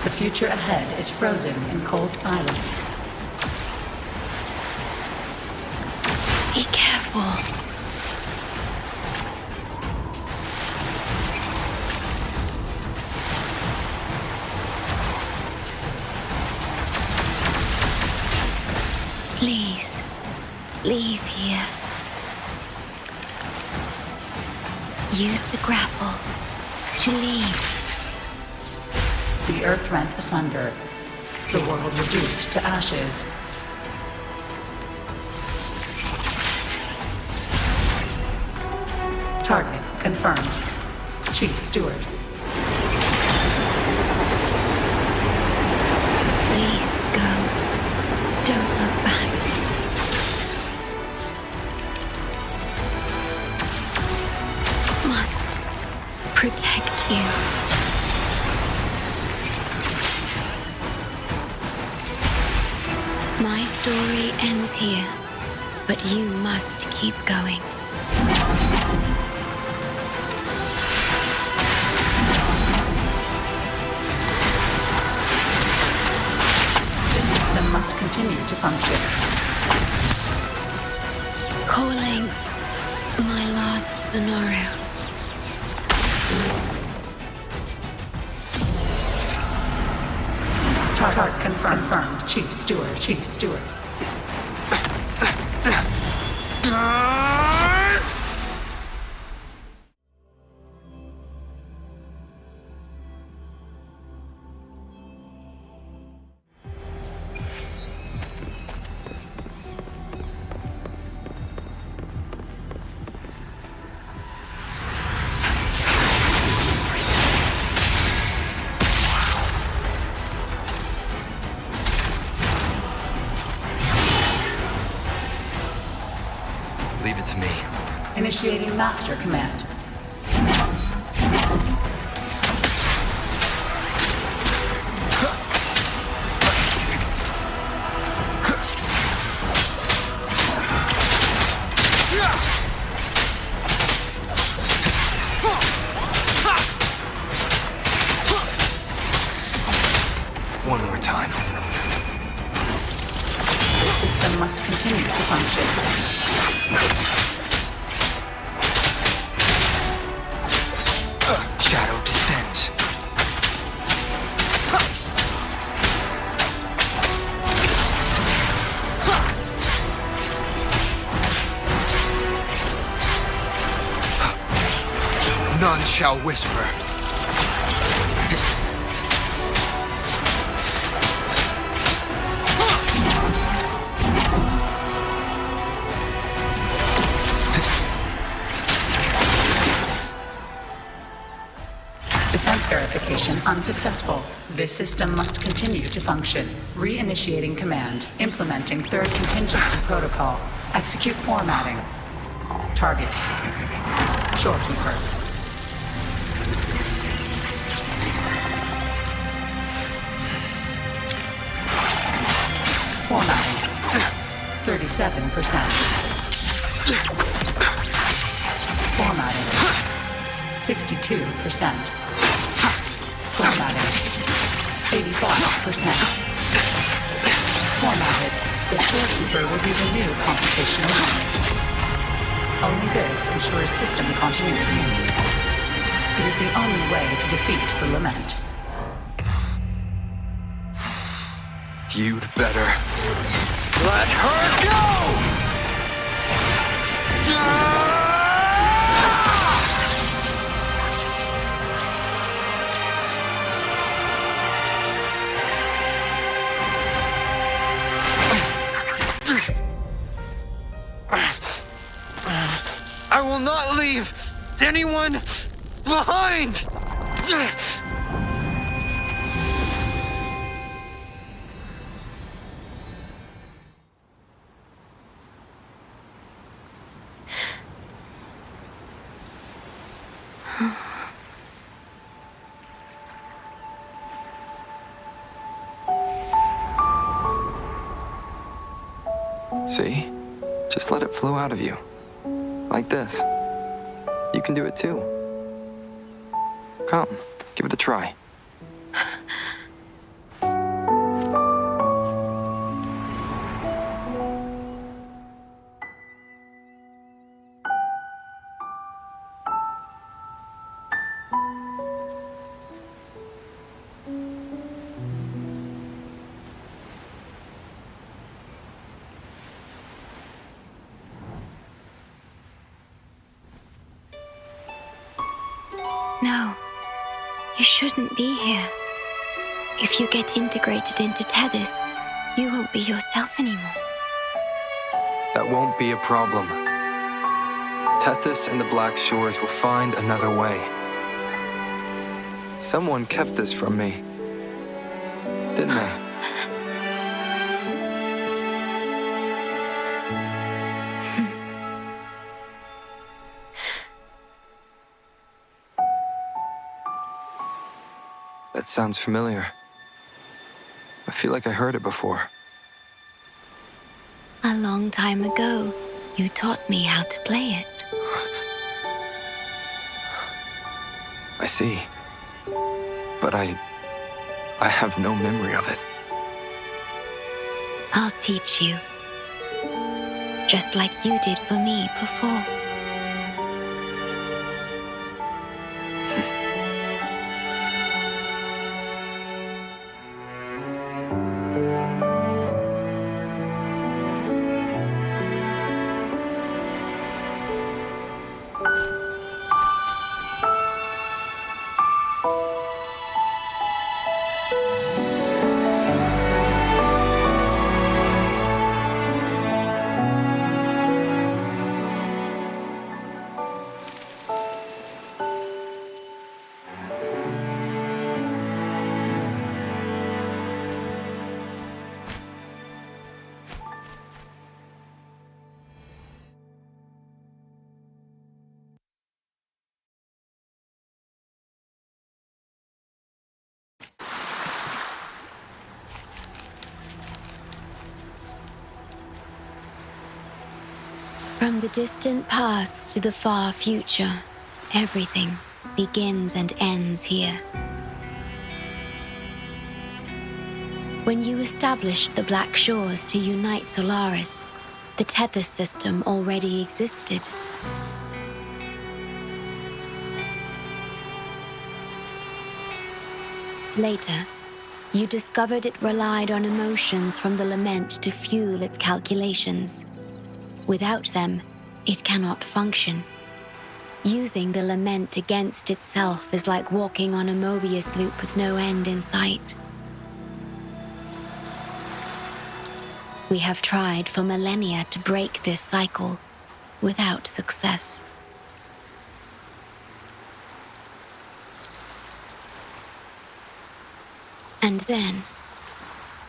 The future ahead is frozen in cold silence. Be careful. Please, leave here. Use the grapple to leave. The earth rent asunder. The world reduced to ashes. Target confirmed. Chief Steward. Please go. Don't look back. Must protect you. My story ends here, but you must keep going. The system must continue to function. Calling my last scenario. Target confirmed. Chief Steward. Chief Steward. Leave it to me. Initiating master command. One more time. The system must continue to function. Shadow descends. None shall whisper. Defense verification unsuccessful. This system must continue to function. Reinitiating command. Implementing third contingency protocol. Execute formatting. Target. Shorekeeper. Formatting. 37%. Formatting. 62%. Formatting. 85%. Formatted. The storekeeper will be the new computational unit. Only this ensures system continuity. It is the only way to defeat the lament. You'd better let her go! I will not leave anyone behind! See? Just let it flow out of you. Like this. You can do it too. Come, give it a try. You shouldn't be here. If you get integrated into Tethys, you won't be yourself anymore. That won't be a problem. Tethys and the Black Shores will find another way. Someone kept this from me, didn't they? That sounds familiar. I feel like I heard it before. A long time ago, you taught me how to play it. I see. But I have no memory of it. I'll teach you. Just like you did for me before. From the distant past to the far future, everything begins and ends here. When you established the Black Shores to unite Solaris, the Tethys system already existed. Later, you discovered it relied on emotions from the lament to fuel its calculations. Without them, it cannot function. Using the lament against itself is like walking on a Mobius loop with no end in sight. We have tried for millennia to break this cycle, without success. And then,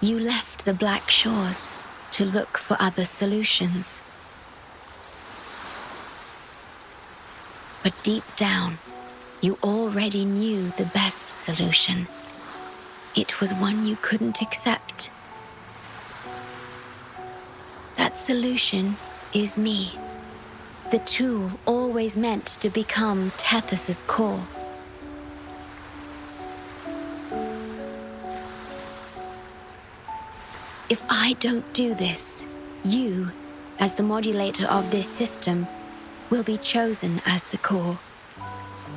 you left the Black Shores to look for other solutions. But deep down, you already knew the best solution. It was one you couldn't accept. That solution is me, the tool always meant to become Tethys' core. If I don't do this, you, as the modulator of this system, will be chosen as the core.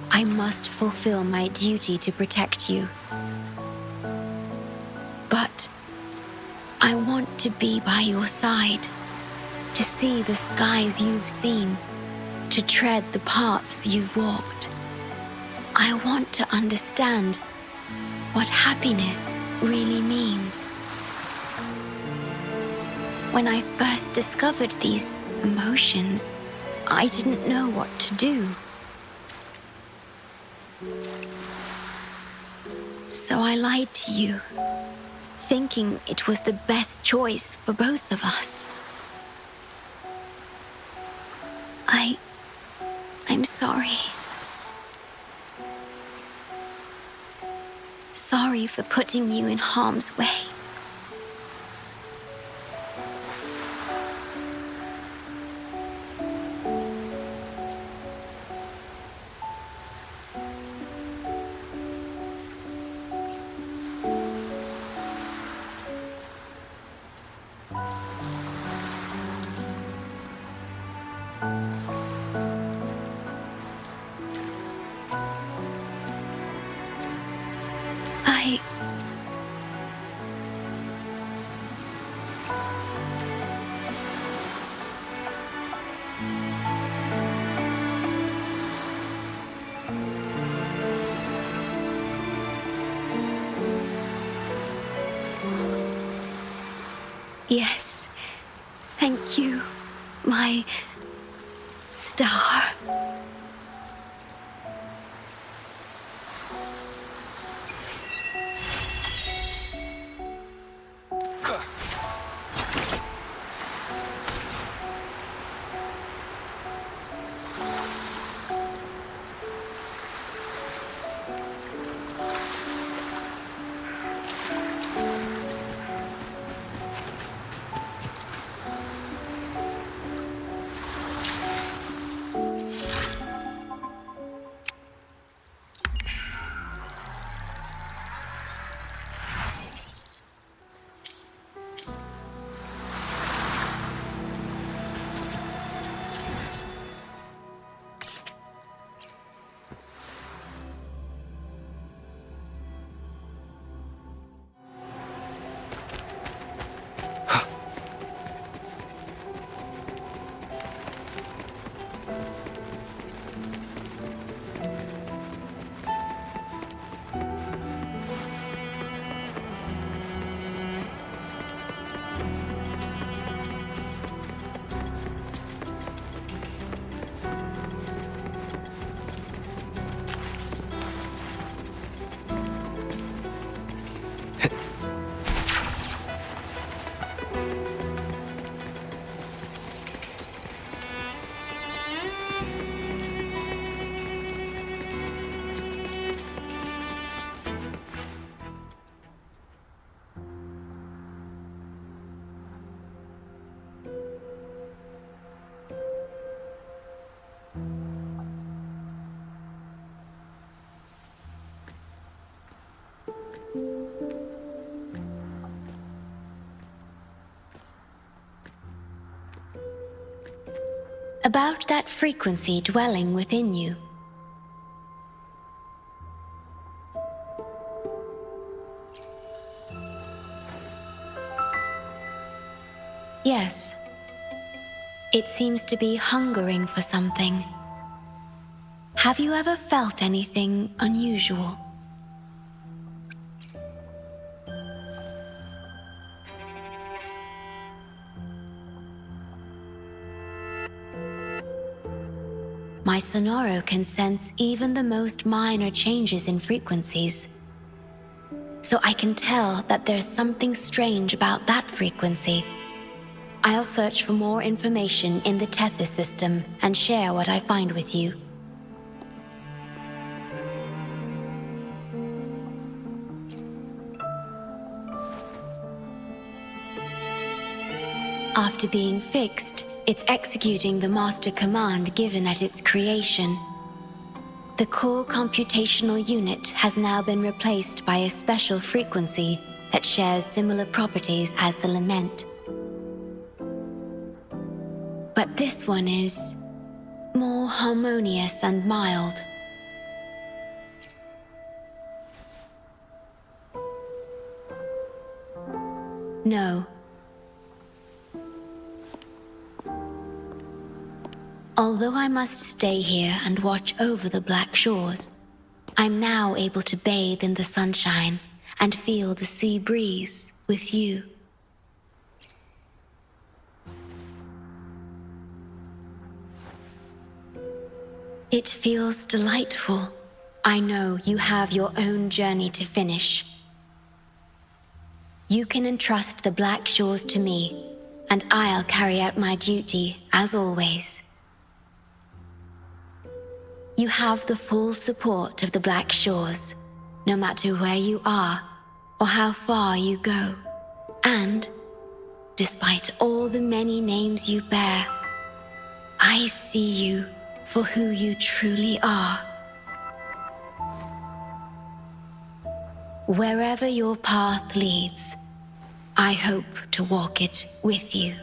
I must fulfill my duty to protect you. But I want to be by your side, to see the skies you've seen, to tread the paths you've walked. I want to understand what happiness really means. When I first discovered these emotions, I didn't know what to do. So I lied to you, thinking it was the best choice for both of us. I'm sorry. Sorry for putting you in harm's way. Yes. Thank you, my star. About that frequency dwelling within you. Yes. It seems to be hungering for something. Have you ever felt anything unusual? My Sonoro can sense even the most minor changes in frequencies. So I can tell that there's something strange about that frequency. I'll search for more information in the Tethys system and share what I find with you. After being fixed, it's executing the master command given at its creation. The core computational unit has now been replaced by a special frequency that shares similar properties as the lament. But this one is more harmonious and mild. No. Although I must stay here and watch over the Black Shores, I'm now able to bathe in the sunshine and feel the sea breeze with you. It feels delightful. I know you have your own journey to finish. You can entrust the Black Shores to me, and I'll carry out my duty as always. You have the full support of the Black Shores, no matter where you are or how far you go. And, despite all the many names you bear, I see you for who you truly are. Wherever your path leads, I hope to walk it with you.